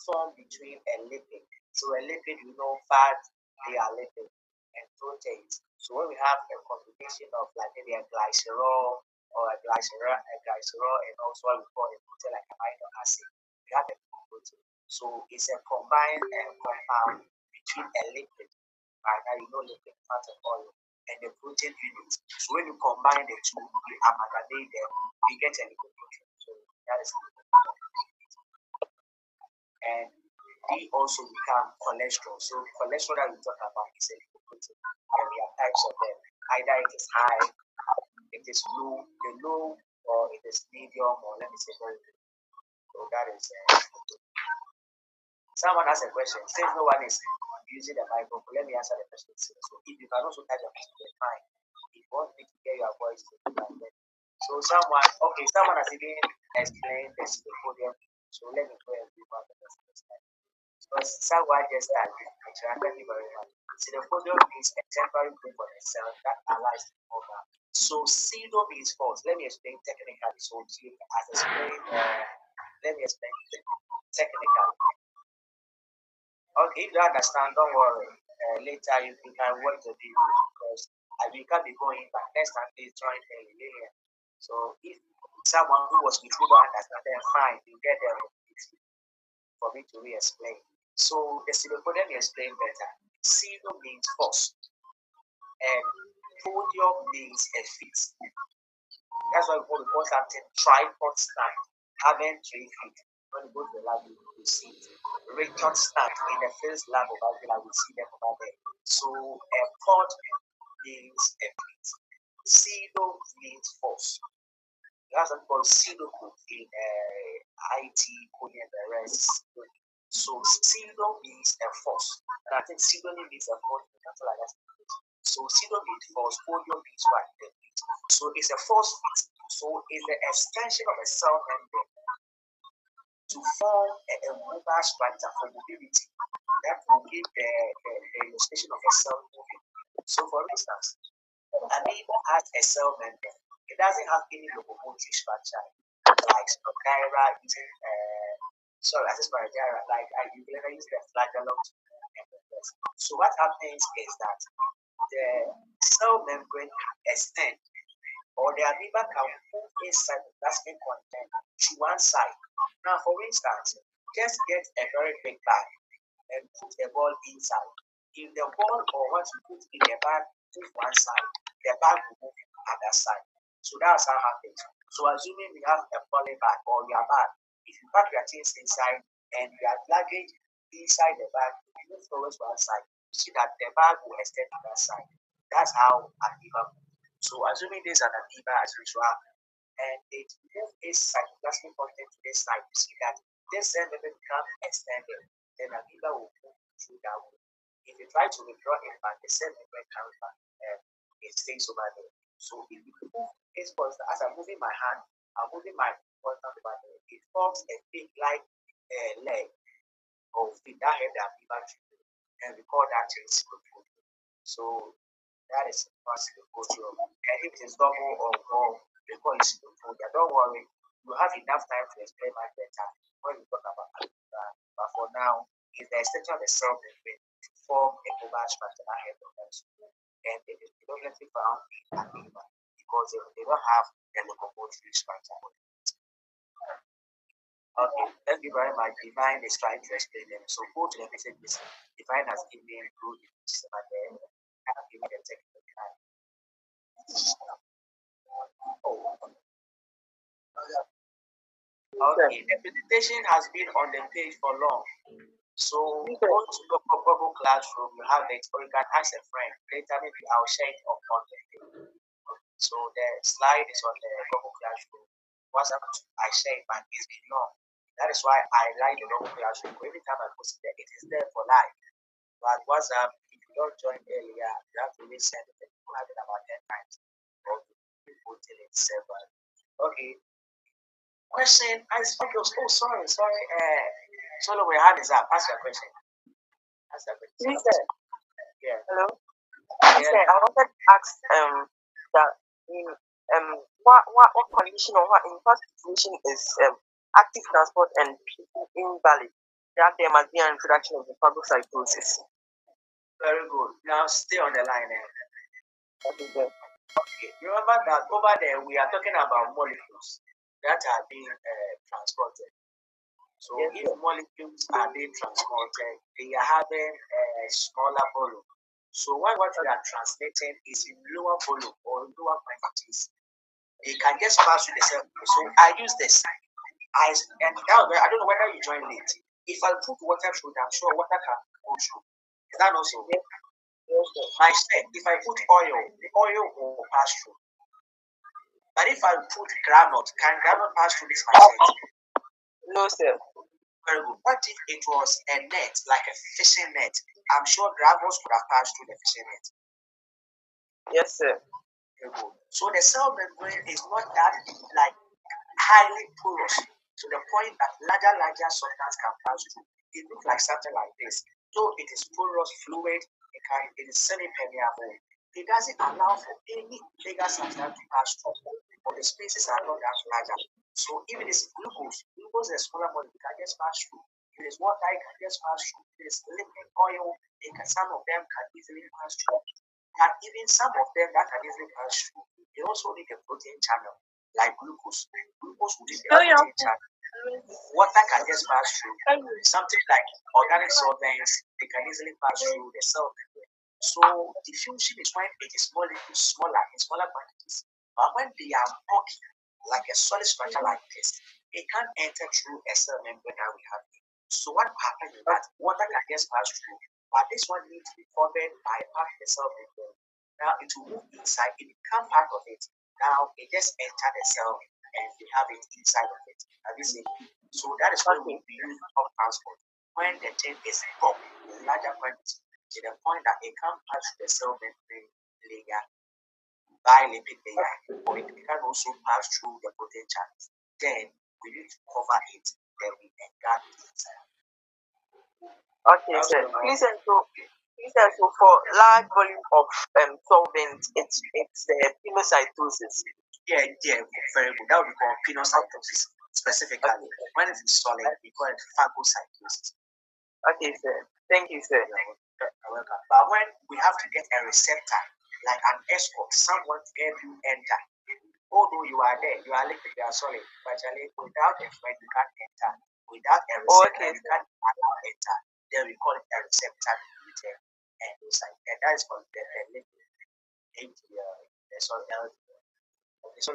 formed between a lipid. So a lipid, we know fat, they are lipid, and proteins. So when we have a combination of like maybe a glycerol or a glycerol and also what we call a protein like amino acid, we have a protein. So it's a combined compound between a lipid, right? Now you know lipid, fat and oil, and the protein unit. So when you combine the two, you amalgamate them, you get a lipoprotein. So that is and they also become cholesterol. So cholesterol that we talk about is a lipoprotein, and we have types of them. Either it is high, it is low, or it is medium, or let me say very low. So that is someone has a question. Since no one is using the microphone, let me answer the question. So if you can also type your question, fine. If you want me to hear your voice, so someone has even explained this podium. So let me go and read out the question. Because someone just said, thank you very much. Pseudophodium is a temporary group of the cell that allows the organ. So pseudo means false. Let me explain technically. So as explained, let me explain technically. Okay, if you understand, don't worry. Later you can watch the video because we can't be going back. Next time please join early. So if someone who was with you don't understand, then fine, you get there for me to re-explain. So the pseudopodium explain better. Pseudo means false, and podium means a fit. That's why we call something tripod stand. having 3 feet. When you go to the lab, you see it. Richard Stack in the first lab of Bible, we see them over there. So a pod means a feet. Pseudo means false. You have something called pseudo in IT, coding, and the rest. So pseudo means a false. And I think pseudonym means a false, something like that. So pseudo means false, polio means what? So it's a false fit. So it's the extension of a cell membrane to form a mobile structure for mobility that will give the illustration of a cell moving. So for instance, an amoeba has a cell membrane. It doesn't have any locomotory structure like Spirogyra using sorry, I said Spirogyra, like you can use the flagellum. So what happens is that the cell membrane extends or the amoeba can move inside the plastic content to one side. Now, for instance, just get a very big bag and put a ball inside. If the ball or what you put in the bag move one side, the bag will move the other side. So that's how it happens. So assuming we have a poly bag or your bag, if you pack your things inside and you have luggage inside the bag, you move towards one side, you see that the bag will extend to that side. That's how amoeba moves. So assuming this is an amoeba as usual, and it moves its cytoplasmic content to this side, you see that this cell membrane become extended, then amoeba will move through that way. If you try to withdraw it back, the cell membrane comes back and it stays over there. So if you move its pointer, as I'm moving my hand, I'm moving my pointer over there, it forms a big like leg of the that head that amoeba through, and we call that resicular transport. So that is possible culture. And if it is double or more, we call it pseudopodia. Don't worry, you have enough time to explain that better when we talk about amoeba. But for now, it's the extension of the cell membrane to form a mobile structure ahead of us. And it is predominantly found in amoeba because they don't have a locomotory structure. Okay, thank you very much. Divine is trying to explain them. So go to the messages. Divine has given good information at the end. I have given the technical time. Okay, the presentation has been on the page for long. So go to the Google Classroom, you have it, or you can ask a friend. Later, maybe I'll share it on the page. So the slide is on the Google Classroom. WhatsApp, I share it, but it's been long. That is why I like the Google Classroom. Every time I post it, it is there for life. But WhatsApp, if you don't join earlier, you have to listen to it. You have it about 10 times. Or people till it's 7. Okay. Question. Okay. Oh, sorry. Solo, we had is up. Ask your question. Ask your question. Listen. Yeah. Hello. Listen, I wanted to ask that in what condition or in what situation is active transport and people invalid? That there must be an introduction of the phagocytosis. Very good. Now stay on the line. Okay, good. Okay. Remember that over there we are talking about molecules that are being transported. So Yes, if molecules are being transported, they are having a smaller volume. So what we are translating is in lower volume or lower quantities. They can just pass through the cell. So I use this. I don't know whether you join late. If I put water through, I'm sure water can go through. Is that also? Yes. Yes, sir. My step, if I put oil, the oil will pass through. But if I put granite, can granite pass through this machine? No, sir. Very good. What if it was a net, like a fishing net? I'm sure gravels could have passed through the fishing net. Yes, sir. Very good. So the cell membrane is not that like highly porous to the point that larger substance can pass through. It looks like something like this. Though it is porous fluid, it is semi-permeable. It doesn't allow for any bigger substance to pass through, or the spaces are not that larger. So if it is glucose is a smaller molecule, it can just pass through. If it is water, it can just pass through. If it is liquid oil, some of them can easily pass through. And even some of them that can easily pass through, they also need a protein channel, like glucose. Glucose will need a protein channel. Water can just pass through. Something like organic solvents, they can easily pass through the cell membrane. So diffusion is when it is smaller in smaller quantities. But when they are bulky, like a solid structure like this, it can't enter through a cell membrane that we have here. So what happens is that water can just pass through, but this one needs to be covered by part of the cell membrane. Now it will move inside, it becomes part of it. Now it just enter the cell and we have it inside of it. Have you seen? So that is why we use pump transport. When the thing is up in larger quantity to the point that it can't pass through the cell membrane layer by lipid layer, or it can also pass through the protein channels. Then we need to cover it, then we engulf it inside. Okay, sir. Please and so for large volume of solvent, it's pinocytosis. Yeah, very good. That would be called pinocytosis specifically. When it is solid, we call it phagocytosis. Okay, sir. Thank you, sir. You're welcome. But when we have to get a receptor, like an escort, someone to help you enter. Although you are there, you are liquid, you are solid, but without a friend, you can't enter. Without a receptor, you can't allow enter. Then we call it a receptor mediated endocyte. And that is called the liquid. The solid. Okay, so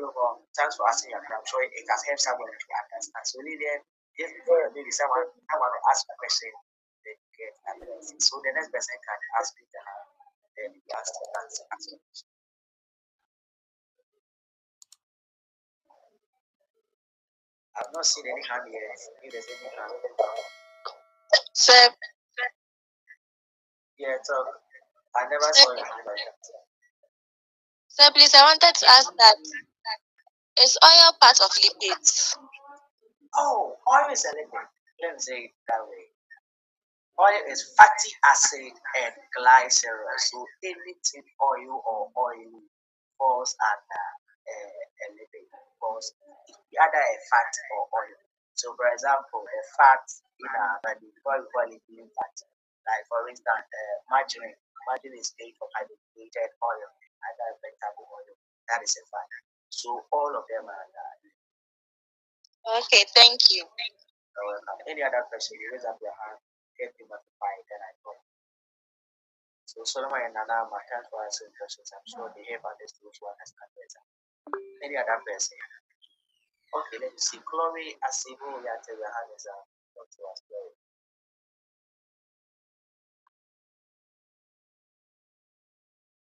thanks for asking your question. I'm sure it has helped someone to understand. So Lillian, just before maybe someone will ask a question, then you get an answer. So the next person can ask me then you ask the answer. I've not seen any hand yet. If there's any hand. Sir, Yeah, talk. I never saw your hand like that. sir, please, I wanted to ask that is oil part of lipids? Oh, oil is a liquid. Let me say it that way. Oil is fatty acid and glycerol. So anything oil or oily falls under a lipid because it be either a fat or oil. So for example, a fat in our body, what we call it lean fat. Like for instance, margarine. Margarine is made from hydrogenated oil, either vegetable oil. That is a fat. So all of them are Okay, thank you. Any other question? You raise up your hand, get me notified, then I go. So Solomon and Nana, my thanks for answering questions. I'm sure they have understood to understand better. Any other person? Okay, let me see. Chloe Asibo, yeah, tell your hand is up. To us, Chloe.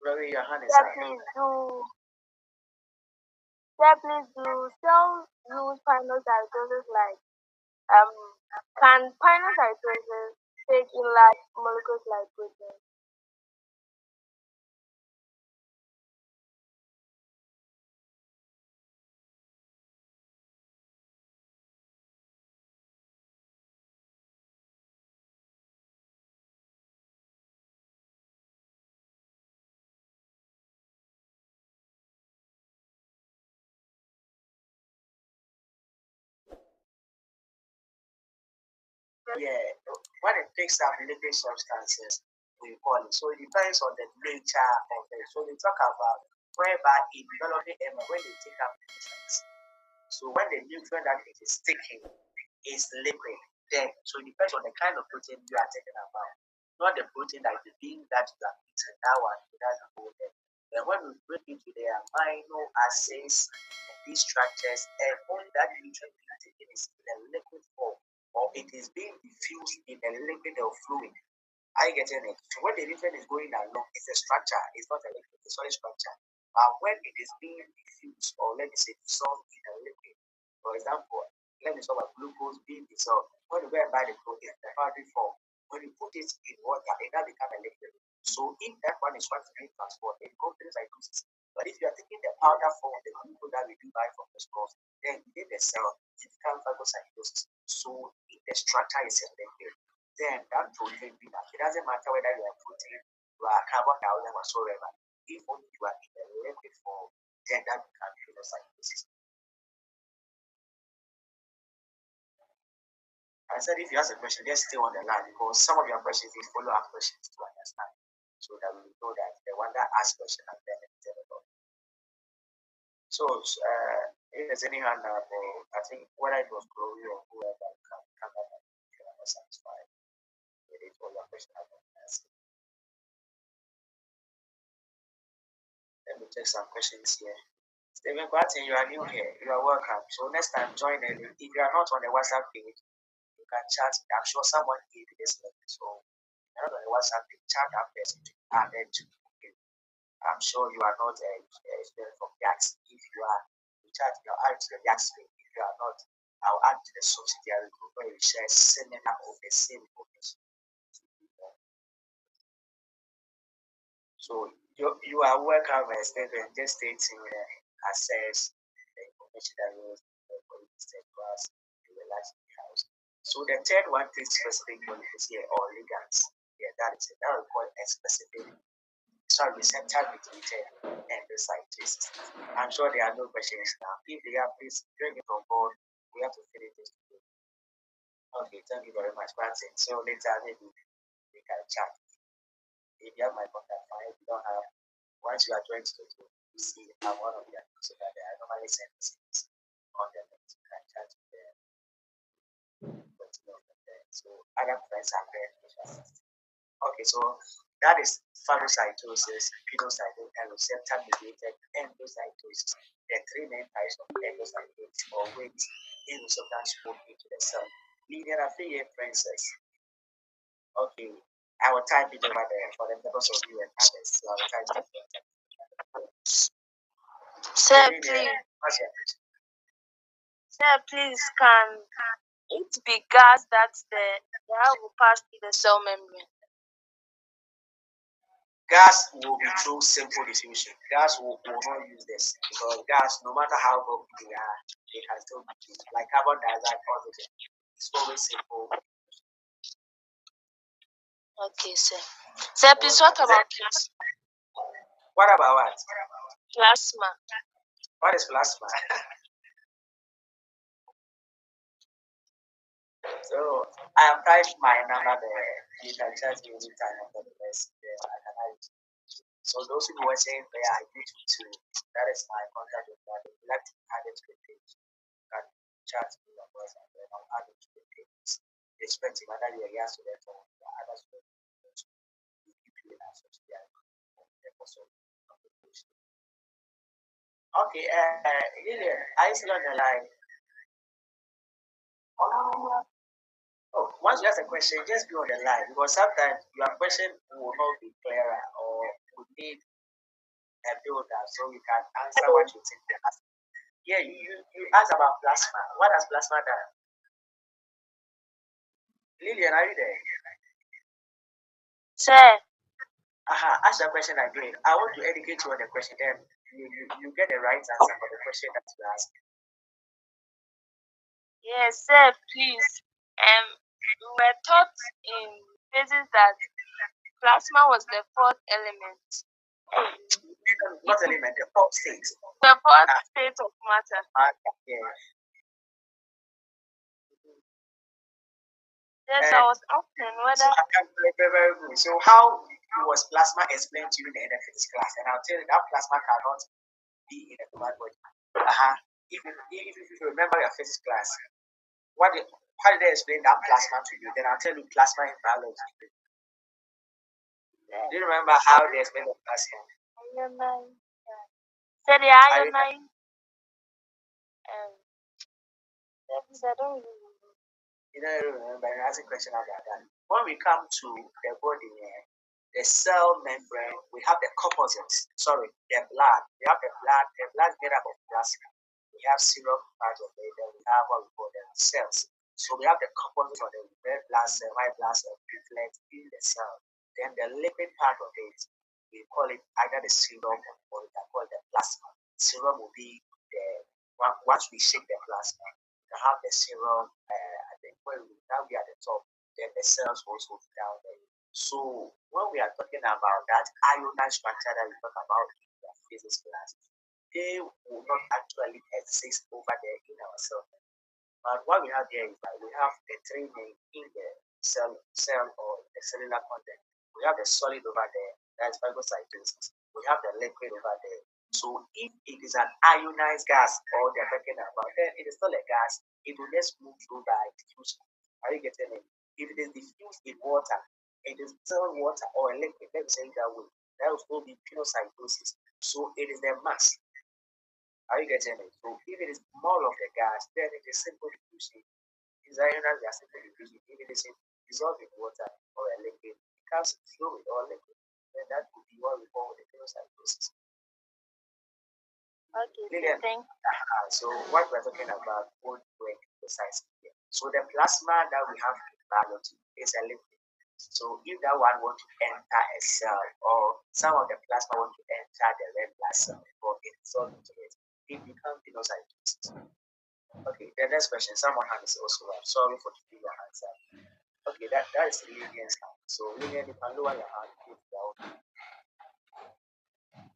Chloe, your hand is up. Please do cells use pinocytosis like can pinocytosis take in large molecules like proteins? Yeah, when it takes up liquid substances, we call it. So it depends on the nature of it. So we talk about whereby in developing when they take up nutrients. So when the nutrient that it is taking is liquid, then so it depends on the kind of protein you are taking about. Not the protein that the being that you are eating, that one it doesn't go there. Then when we break into the amino acids of these structures, and only that nutrient you are taking is in a liquid form, or it is being diffused in a liquid or fluid. Are you getting it? So when the nutrient is going along, it's a structure, it's not a liquid, it's a solid structure. But when it is being diffused, or let me say dissolved in a liquid, for example, let me talk about glucose being dissolved. When you go and buy the protein, the powdery form, when you put it in water, it now becomes a liquid. So if that one is what being transported, it goes through cytosis. But if you are taking the powder form, the glucose that we do buy from the stores, then within the cell, it becomes phagocytosis. So if the structure is a liquid, then that protein be that. It doesn't matter whether you are protein, you are carbon dioxide whatsoever. If only you are in a liquid form, then that becomes phagocytosis. I said if you ask a question, just stay on the line because some of your questions is follow up questions to understand. So that we know that the one that asks question and then tell about. So if there's any hand up, or I think whether it was Chloe or whoever can come up and if you are not satisfied with it or your question has been answered. Let me take some questions here. Stephen Quatin, you are new here. You are welcome. So next time, join early. If you are not on the WhatsApp page, you can chat. I'm sure someone gave you this link. So if you're not on the WhatsApp page, chat that person to add them to you. I'm sure you are not a student from YAX. If you are, you chat, you'll add to the YAX page. If you are not, I'll add to the subsidiary group where we share similar or the same information. So you are welcome, Stephen. Just stay tuned and access the information that you for listed to us in the last house. So the third one is specific molecules here or ligands. Yeah, that is it. That we call a specific receptor mediated endocytosis. I'm sure there are no questions now. If they are, please bring it on board. We have to finish this today. Okay, thank you very much, Martin. So later maybe we can chat. If you have my contact, fine. If you don't have, once you are joined to do, you see I'm one of them. So that I normally send messages on the link. You can chat with them. So other friends are very interested. Okay, so that is phagocytosis, pinocytosis, and receptor mediated endocytosis. The three main types of endocytosis or ways endocytosis move into the cell. Linear affiliate princess. Okay, I will type it over there for the purpose of you and others. So I will type it. Sir, please. Sir, please, can it be gas that the air will pass through the cell membrane? Gas will be through simple diffusion. Gas will not use this because gas, no matter how bulky they are, they can still be used. Like carbon dioxide, oxygen. It's always simple. Okay, sir. Sir, please, what about plasma? What about what? Plasma. What is plasma? So I have typed my number there. You can chat me anytime after the rest. I can add it. So those who were saying there, I need to. That is my contact with that. If you like to add it to the page, you can chat me on WhatsApp and then I'll add it to the page. Irrespective whether you are yes to that or other students, you keep it as subsidiary. Okay, Lillian, are you still on the line? Oh, once you ask a question, just be on the line because sometimes your question will not be clearer or will need a builder so you can answer what you think they ask. Yeah, you asked about plasma. What has plasma done? Lillian, are you there? Sir. Ask the question again. I want to educate you on the question, then you get the right answer for the question that you asked. Yes, sir, please. We were taught in physics that plasma was the fourth element. What element? The fourth state. The fourth state of matter. Yes. Yes, I was asking whether. Very good. So how was plasma explained to you in the physics class? And I'll tell you that plasma cannot be in a human body. If you remember your physics class, how did they explain that plasma to you? Then I'll tell you plasma in biology. Do you remember how they explained the plasma? Iodine. So the iodine. I don't really remember. You don't remember? That's a question about that. When we come to the body, the cell membrane, we have the corpuscles. Sorry, the blood. We have the blood. The blood made up of plasma. We have serum part of it. Then we have what we call the cells. So we have the corpuscles of the red blood cell, white blood cell, platelet in the cell. Then the liquid part of it, we call it either the serum or we can call it the plasma. Serum will be the once we shake the plasma, we have the serum. I think when we now be at the top, then the cells also down there. So when we are talking about that ionized structure that we talk about in the physics class, they will not actually exist over there in our cell. But what we have here is that we have the three main in the cell or the cellular content. We have the solid over there, that's phagocytosis. We have the liquid over there. So if it is an ionized gas or they're talking about, then it is still a gas. It will just move through by diffusion. Are you getting it? If it is diffused in water, it is still water or a liquid. Let me say it that way. That will still be pinocytosis. So it is the mass. Are you getting it? So if it is more of the gas, then it is simple diffusion. These ionized are simple diffusion. If it is dissolved in water or a liquid, it becomes fluid or liquid. Then that would be what we call the pinocytosis. Okay, thank you. So what we're talking about won't break precisely here. So the plasma that we have in biology is a liquid. So if that one want to enter a cell, or some of the plasma want to enter the red blood cell or absorb into it, it becomes pinocytosis. Okay, the next question. Someone hand is also up. Sorry for keeping your hands up. Okay, that is Lillian's hand. So Lillian, you can lower your hand if you are okay.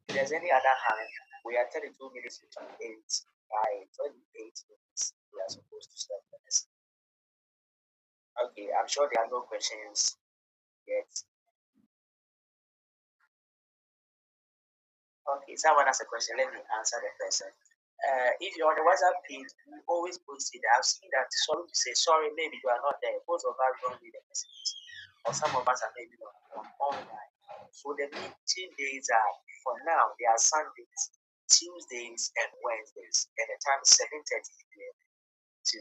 If there's any other hand, we are 32 minutes to 28. By 28 minutes, we are supposed to start the lesson. Okay, I'm sure there are no questions yet. Okay, someone has a question. Let me answer the person. If you're on the WhatsApp page, we always post it. I've seen that. Sorry to say, sorry, maybe you are not there. Most of us don't read the messages, or some of us are maybe not online. So the meeting days are, for now, they are Sundays, Tuesdays, and Wednesdays, and the time is 7:30 p.m. to,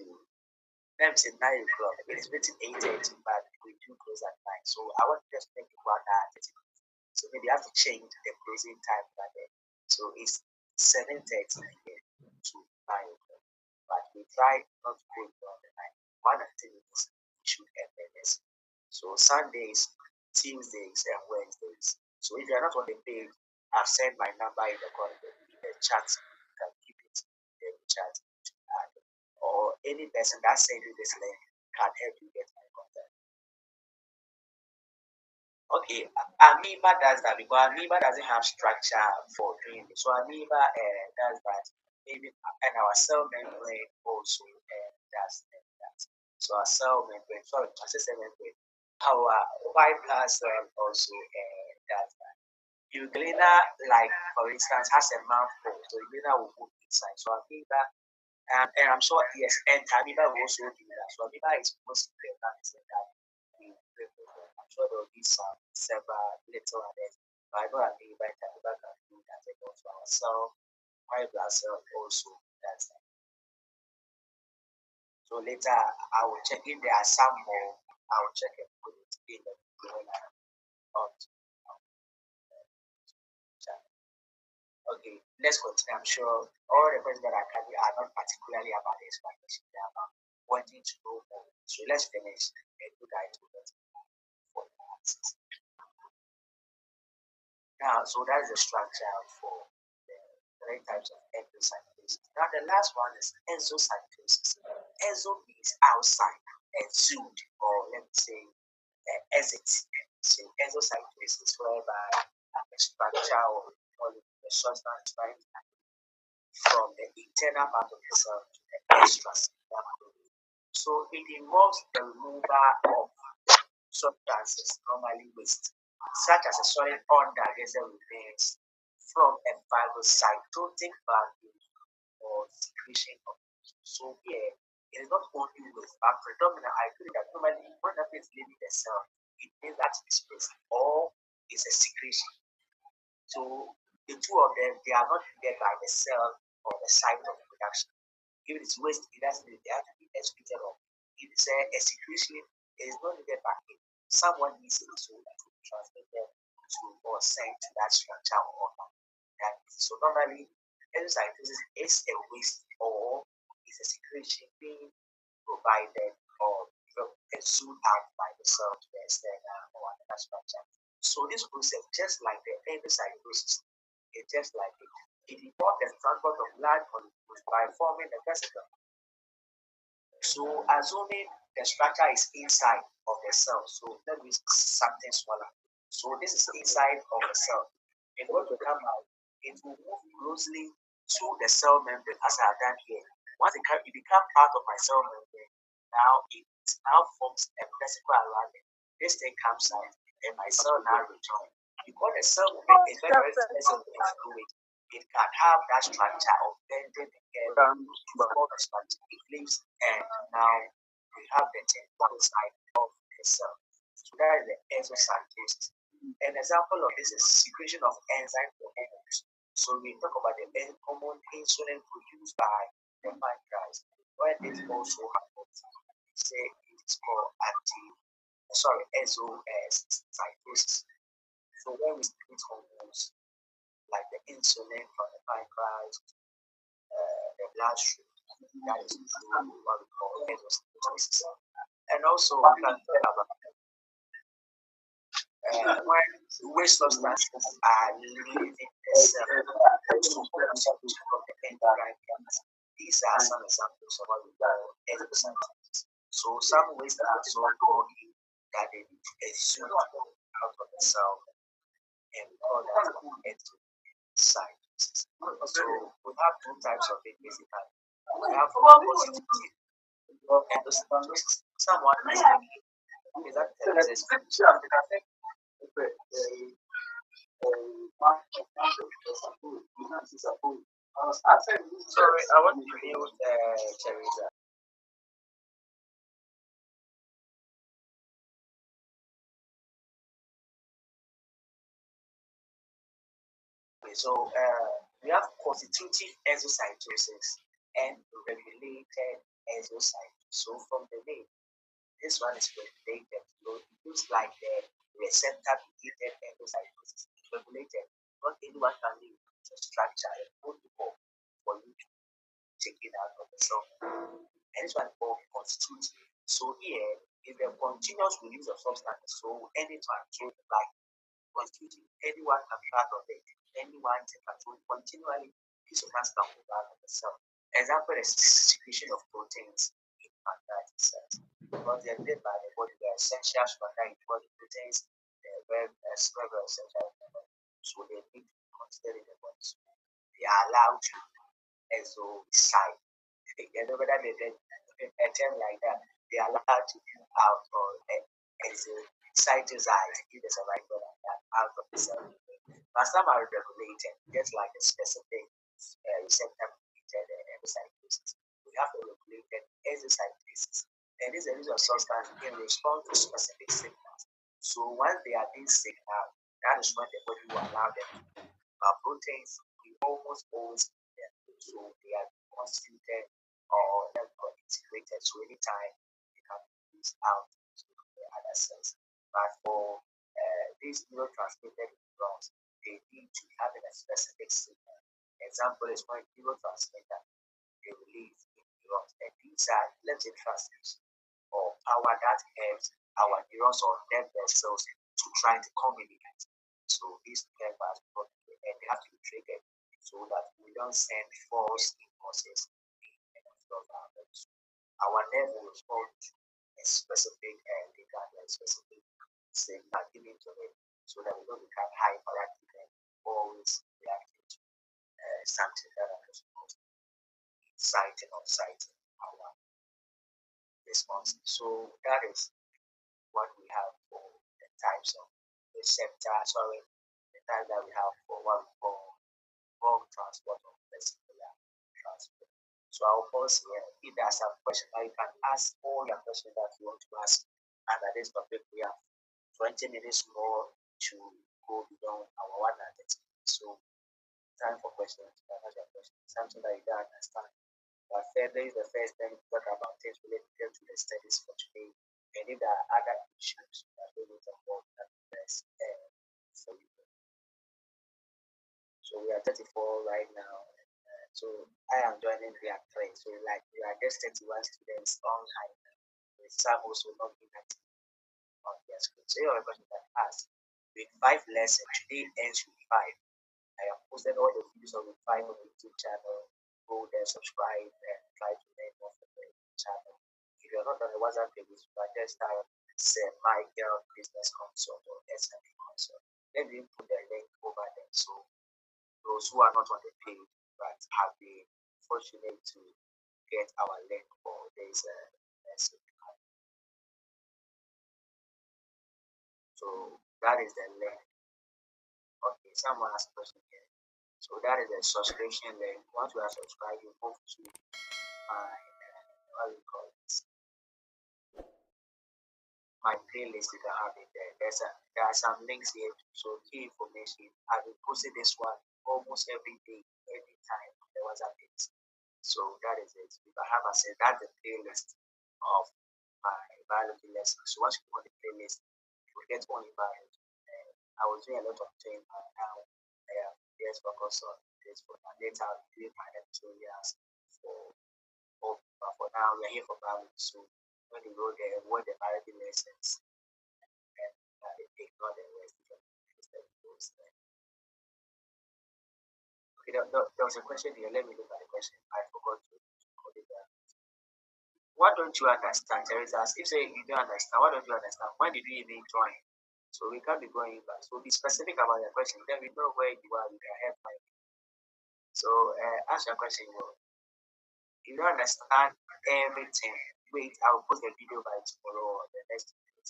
let me say, 9 o'clock. It is written 8:30, but we do close at 9. So I want to just make it 1 hour 30 minutes. So maybe I have to change the closing time by then. So it's 7:30 p.m. to 9 o'clock. But we try not to go beyond the 9. 1 and 10 minutes we should end the lesson. So Sundays, Tuesdays, and Wednesdays. So if you're not on the page, I've sent my number in the chat. You can keep it in the chat. Or any person that sent you this link can help you get my contact. Okay, amoeba does that because amoeba doesn't have structure for doing it. So amoeba does that. Maybe and our cell membrane also does that. So our cell membrane, sorry, I said cell membrane. Our white blood cell also does that. Euglena, like for instance, has a mouthful, so euglena will move inside. So amoeba, and I'm sure yes, and amoeba will also do that. So amoeba is most important in that we I'm sure there will be some several little others, but I know amoeba and amoeba can do that. And also our cell, white blood cell also does that. So later I will check if there are some more. I will check and put it in the Okay, let's continue. I'm sure all the questions that are coming are not particularly about the explanation, they are about wanting to know more. So let's finish and do that for the answers. Now, so that is the structure for the three types of endocytosis. Now, the last one is exocytosis. Exo means outside, exude, or let me say exit. So exocytosis, whereby a structure or the substance trying from the internal part of the cell to the extracellular part. So it involves the removal of substances, normally waste, such as a solid undigested remains from a phagocytotic value or secretion of. So here, it is not only waste, but predominant. I feel that normally when nothing is leaving the cell, it means that it's waste or it's a secretion. So the two of them, they are not needed by the cell or the site of production. If it's waste, it has to be, they have to be excreted off. If it's a secretion, it is not needed by it. Someone needs it so that will be transmitted to or sent to that structure or organ. So normally, endocytosis is a waste or is a secretion being provided or exuded out by the cell to the external or another structure. So this process, just like the endocytosis, it's just like it involves the transport of large molecules by forming the vesicle. So assuming the structure is inside of the cell, so that means something smaller. So this is inside of the cell. In order to come out, it will move closely to the cell membrane as I have done here. Once it becomes part of my cell membrane, now it now forms a vesicle around it. This thing comes out and my cell now rejoins. Because the cell membrane is very sensitive to fluid, it can have that structure of bending together before the structure it leaves, and now we have the temporal side of the cell. So that is the exocytosis. An example of this is secretion of enzyme hormones So we talk about the common insulin produced by the pancreas. When this also happens, we say it is called exocytosis. So when we secrete hormones like the insulin from the pancreas, the bloodstream, that is what we call endocytosis. And also we can tell about when waste substances are leaving the cell to consumption of the endocrine glands. These are some examples of what we call exocytosis. So some waste are so bulky that they need to exude out of the cell, and we call that exocytosis. So we have two types of it basically. We have positive endocytosis. Someone is that sorry, I want to mute Teresa. So we have constitutive exocytosis and regulated exocytosis. So from the name, this one is regulated. So it looks like the receptor mediated endocytosis is regulated. Not anyone can leave the structure and protocol for you to take it out of the cell. And this one called constitutive. So here is the continuous release of substances. So anytime, so like constitutive, anyone can be part of it. Anyone can control continually. This substance can move out of the cell. Example is secretion of proteins in pancreatic cells. Because they are made by the body, they are essential to the body. Proteins, they are very essential in the body. So they need to be considered in the body. So they are allowed to exocyte. I know whether they a term like that, they are allowed to move out or exocytosize, if there's a right word like that, out of the cell. But some are regulated, just like a specific receptor mediated endocytosis. We have a regulated exocytosis. And this is a use of substance in response to specific signals. So once they are being signaled, that is when the body will allow them to proteins. We almost always need them. So they are constituted or integrated. So anytime they can be used out to the other cells. But for these neurotransmitter neurons, they need to have a specific signal. Example is when neurotransmitter they release in neurons, and these are electric transmission or power that helps our neurons or nerve cells to try to communicate. So these nerves and they have to be triggered so that we don't send false impulses in of our nerves. Our nerve will respond to a specific data and a specific signal given to it so that we don't become hyperactive and always reacting to something that is supposed to be inciting or citing our response. So that is what we have for the types of receptor, the type that we have for what we call bulk transport or vesicular transport. So I'll pause here. If there are some questions, now you can ask all your questions that you want to ask under this topic. We have 20 minutes more to go beyond our 130. So time for questions. You can ask your questions. Something that you don't understand. But further is the first time to talk about things related to the studies for today. And if there are other issues that we will talk about, that is for you. So we are 34 right now. So I am joining the 3. So like we are just 31 students online. With some also not being active on their screen. So your question can ask with 5 lessons, today ends with 5. I have posted all the videos of the 5 on the YouTube channel. Go there, subscribe, and try to learn more from the channel. If you're not on the WhatsApp page, you can just type say Michael Business Consult or SME Consult. Let me put the link over there. So those who are not on the page but have been fortunate to get our link for this lesson. So that is the link. Okay, someone has a question here. So that is the subscription link. Once you are subscribed, you move to my what do you call it? My playlist. You can have it there. There are some links here. So key information. I will post this one almost every day, every time there was updates. So that is it. If I have a say, that's the playlist of my biology lessons. So once you put the playlist, you will get only biology. I was doing a lot of things now. Yes, focus on this for my later. I'll be doing my tutorials but for now we are here for biology. So when you go there, what the biology lessons and ignore the rest. Okay, there was a question here. Let me look at the question. I forgot to call it down. What don't you understand? Teresa, if say you don't understand, what don't you understand? When did you even join? So we can't be going back. So be specific about your question. Then we know where you are. You can help my. So ask your question. You don't understand everything. Wait, I'll post the video by tomorrow or the next video.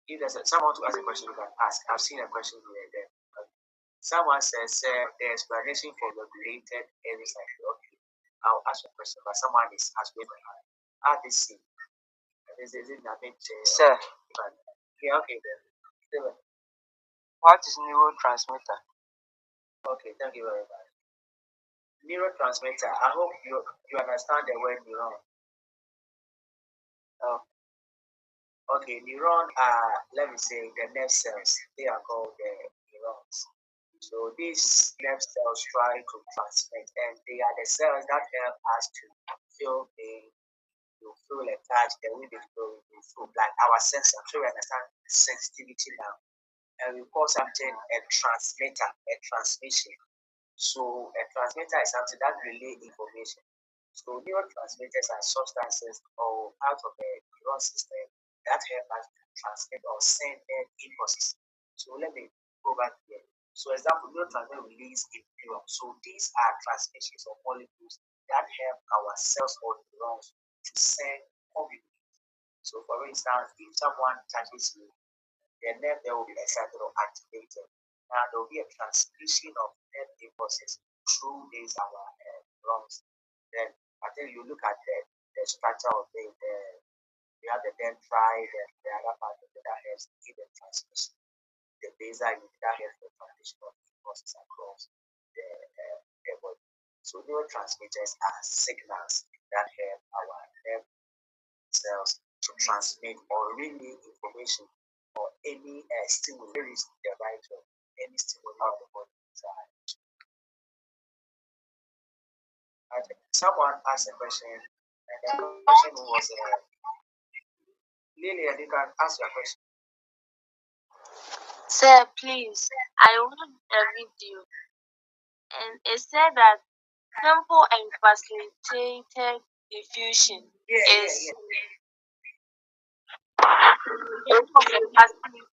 If there's someone to ask a question, you can ask. I've seen a question here and there. Someone says the explanation for regulated endocytosis. Okay, I'll ask a question, but someone is asking my hand. RDC. Is it nothing? Sir, Yeah, okay then. what is neurotransmitter? Okay, thank you very much. Neurotransmitter. I hope you understand the word neuron. Oh. Okay, neuron are, let me say, the nerve cells. They are called the neurons. So these nerve cells try to transmit, and they are the cells that help us to feel pain, to feel a touch, the way they feel like our sense. I'm sure we understand sensitivity now. And we call something a transmitter, a transmission. So a transmitter is something that relay information. So neurotransmitters are substances or part of the neuron system that help us to transmit or send impulses. So let me go back here. So example, neurotransmitter release in neuron. So these are transmissions of molecules that help our cells or neurons to send communication. So for instance, if someone touches you, the nerve there will be excited or activated. Now there will be a transmission of nerve impulses through these our neurons. Then I think you look at the structure of we have the dendrite and the other part of that helps in the transmission. The basal unit that helps the transmission of impulses across the body. So neurotransmitters are signals that help our nerve cells to transmit or relay information or any stimulus the right of any stimulus of the body desire. Someone asked a question, and the question was Lillian, you can ask your question. Sir, please, I watched a video and it said that simple and facilitated diffusion is passive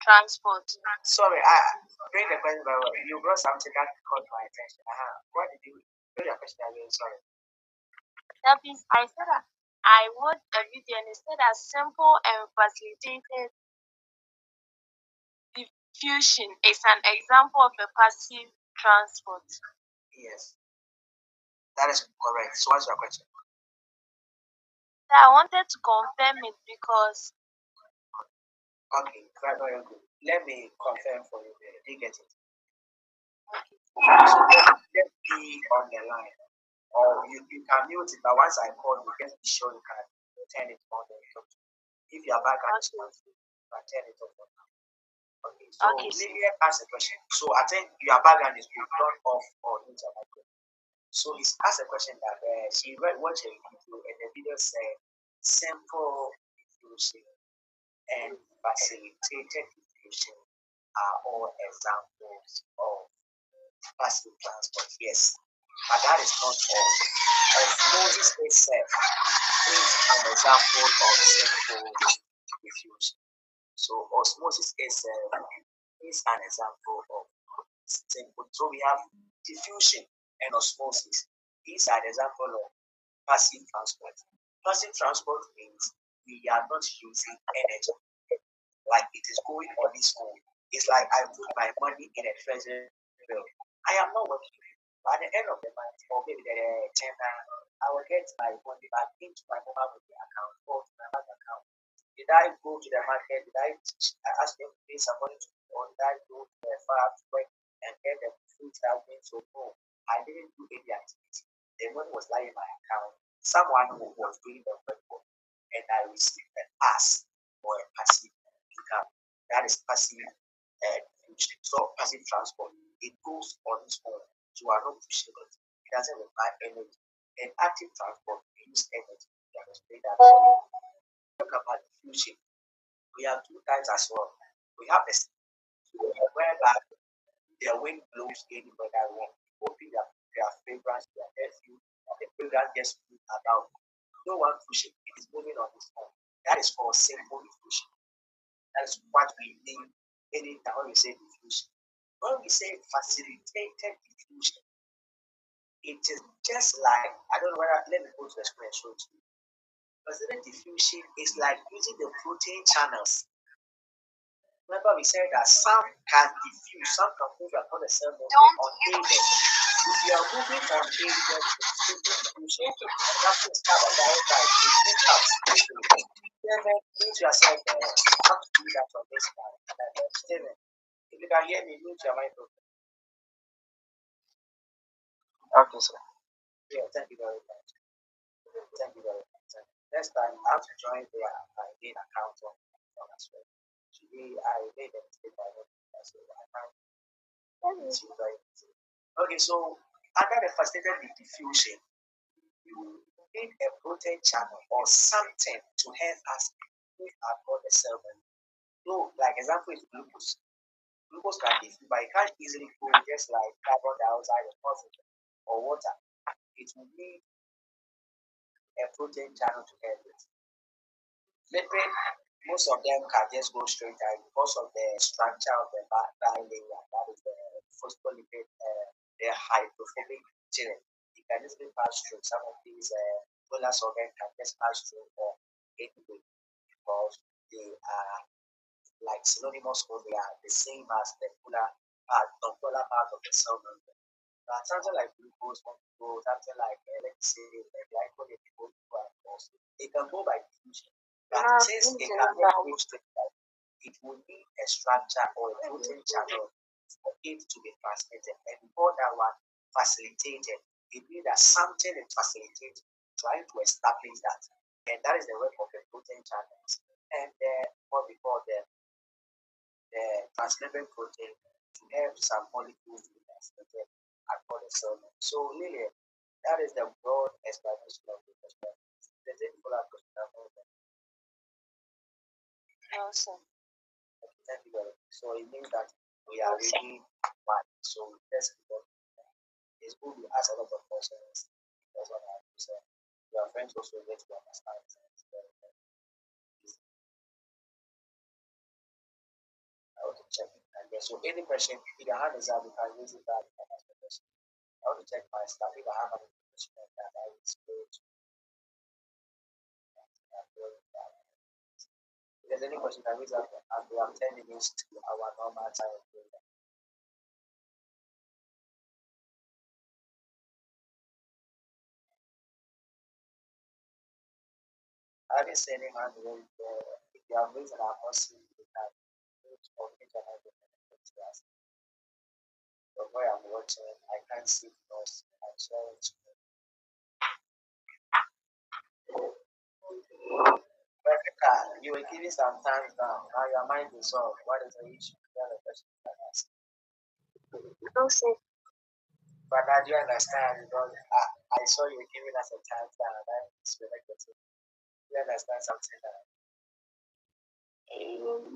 transport. Sorry, I bring the question by way. You brought something that caught my attention. What did you bring your question again? Sorry. Sir, please, I said that I watched a video and it said that simple and facilitated diffusion is an example of a passive transport. Yes, that is correct. So what's your question? So I wanted to confirm it because. Okay, very good. Let me confirm for you. Do you get it? So let me on the line. Or you can mute it, but once I call you, just be sure you can turn it on. If you are back at the you can turn it off. Okay, so Lillian asked a question. So I think your background is turned off or mute your microphone. So he's asked a question that she watched a video and the video said simple diffusion and facilitated diffusion are all examples of passive transport. Yes, but that is not all. Osmosis itself is an example of simple diffusion. So osmosis itself is an example of simple. So we have diffusion and osmosis. These are the example of passive transport. Passive transport means we are not using energy, like it is going on its own. It's like I put my money in a treasury bill. I am not working. But at the end of the month, or maybe the 10, I will get my money back into my mobile money account or to my bank account. Did I go to the market? Did I ask them to pay some money to on that note far work and get the fruit that went so no, I didn't do any activity. The money was lying in my account. Someone who was doing the work for me, and I received a pass or a passive income. That is passive diffusion. So passive transport, it goes on its own. You are not pushing it. It doesn't require energy. And active transport use energy. You explain that. Talk about diffusion. We have two types as well. We have the whereby their wind blows anywhere that want. Hoping that their fragrance, their perfume, the fragrance just move around. No one pushing, it is moving on its own. That is called simple diffusion. That is what we mean anytime when we say diffusion. When we say facilitated diffusion, it is just like I don't know whether let me go to the screen and show it to you. Facilitated diffusion is like using the protein channels. Remember, we said that some can diffuse, some can move across the cell membrane unaided. If you are moving unaided, it's diffusion. Example is carbon dioxide, it moves out quickly. Then mute yourself, how to do that from this part. Steven, if you can hear me, mute your microphone. Okay, sir. Yeah, thank you very much. Thank you very much. Next time, I have to join their main account on as well. Today, I made a mistake by not so I can't. Okay, so under the facilitated diffusion, you need a protein channel or something to help us move across the cell membrane. So, like example is glucose. Glucose can diffuse, but it can't easily go just like carbon dioxide or oxygen or water. It will need a protein channel to help it. Lipid, most of them can just go straight out because of the structure of the bilayer, that is the phospholipid, the hydrophobic material. It can easily pass through. Some of these polar solvent can just pass through or anyway because they are like synonymous or they are the same as the polar part, non-polar part of the cell membrane. But something like glucose, something like let's say the glycogen, it can go by diffusion. But since it cannot go straight out, it will need a structure or a protein channel for it to be transmitted. And before that one facilitated, it means that something is facilitated, trying to establish that. And that is the work of the protein channels. And what we call the transmembrane protein to help some molecules to be transmitted across the cell. So, Lillian, that is the broad explanation of the question. Does it follow up? Awesome. Thank you very much. So it means that we are reading one. So let's it's good to ask a lot of questions. That's what I have to say. Your friends also get to understand things very, very easy. I want to check it. And so any question, if your hand is up, you can use it back and ask the question. I want to check my stuff. If I have any question that I will explain to you. If there's any question, I raise up and we have 10 minutes to our normal time. I haven't seen any hand raised. If you have raised and I have not seen you can communicate and I will connect to us. From where I'm watching, I can't see because I'm sharing screen. Rebecca, you were giving some time now. Now your mind is off. What is the issue? You have a question to ask. No, sir. But now do you understand? Because I saw you giving us a time down and I was connected to. Do you understand something now?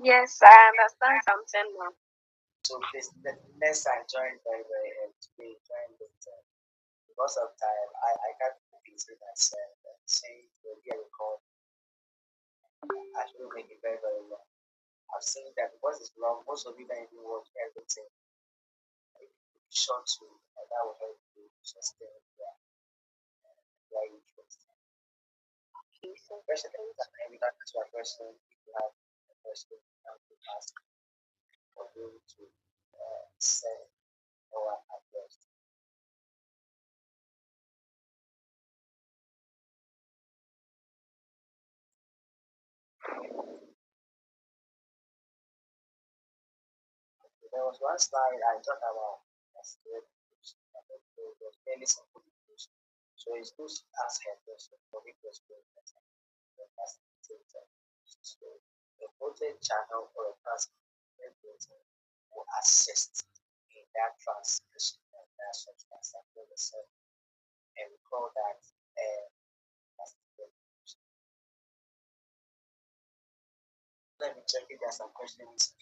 Yes, I understand something now. So please, the next time join very, very early today. Join later. Because of time, I can't be busy myself and saying it will be a record. I should make it very, very long. I've seen that because it's long, most of you don't even watch everything. Short to and that will help you sustain your interest. Question we can answer a question if you have a question you can ask or be able to send or address. there was one slide I talked about was fairly simple to use. So it's used as helpers for videos so a voltage channel or a transmission will assist in that transmission of that substance that the cell, and we call that let me check if there's some questions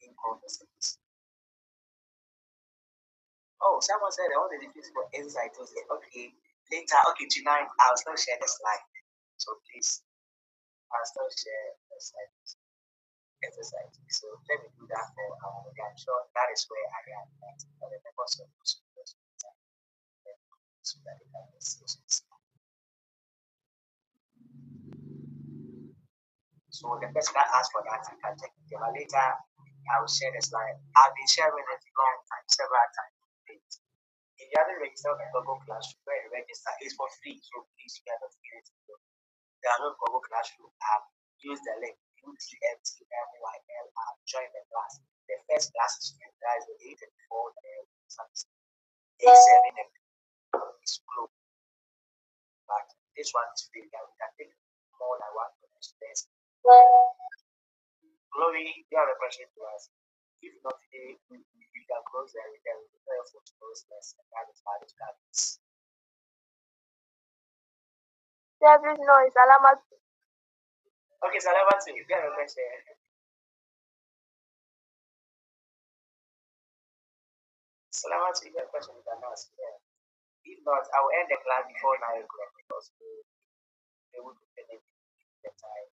in conversations. Oh, someone said all the difference for endocytosis. Okay, later, okay, tonight I'll still share the slide. So please, I'll still share the slide. Exercise. So let me do that for I'm sure that is where I am at. But the purpose of this so that they can see. So the person that asked for that, I can take it. But later, I will share the slide. I've been sharing it long time, several times. If you haven't registered on Google Classroom, where you register is for free. So please, you are not forgetting to go. Download Google Classroom app. Use the link UTMTMYL app. Join the class. The first class is free. That is the 8 and 4 A7 is closed. But this one is free. We can take more than one students. Glory, you have a question to ask. If not today, we can close there. We can prepare for tomorrow's lesson. That is how it happens. Yeah, please no, it's Alamat. Okay, Salamat, you have a question. Salamat, you have a question you can ask. Yeah. If not, I will end the class before 9 o'clock because they will be finished the time.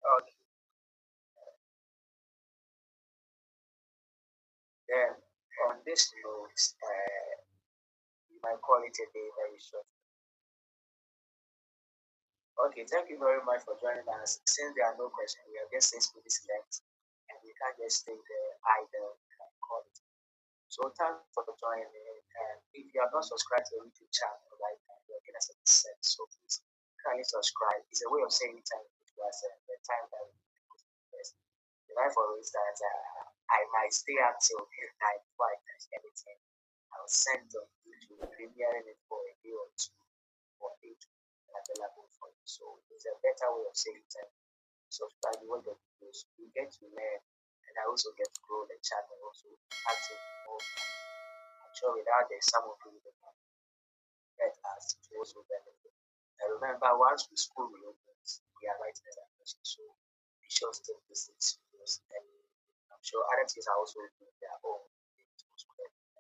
Okay. Then, on this note, we might call it a day very short. Okay, thank you very much for joining us. Since there are no questions, we have just 6 minutes left, and we can't just stay there either and call it. So thanks for joining. And if you have not subscribed to our YouTube channel right now, you're getting us a percent. So please kindly subscribe. It's a way of saying thank you to us and the time that we put in this. The life for instance, I might stay up till midnight before I finish editing. I'll send on YouTube, premiering it for a day or two for it available for you. So it's a better way of saying thank you. Subscribe, you watch the videos, you get to learn, and I also get to grow the channel also active more. I'm sure without this, some of you will get us to also benefit. And remember, once we school reopens, we are writing examinations, so be sure to take this serious. And I'm sure other teams are also doing their own.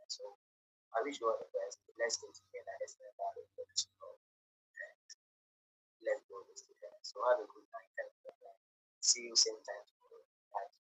So I wish you all the best. Let's stay together. Let's learn about it. Let's grow. And let's go this together. So have a good night. See you same time tomorrow. Bye.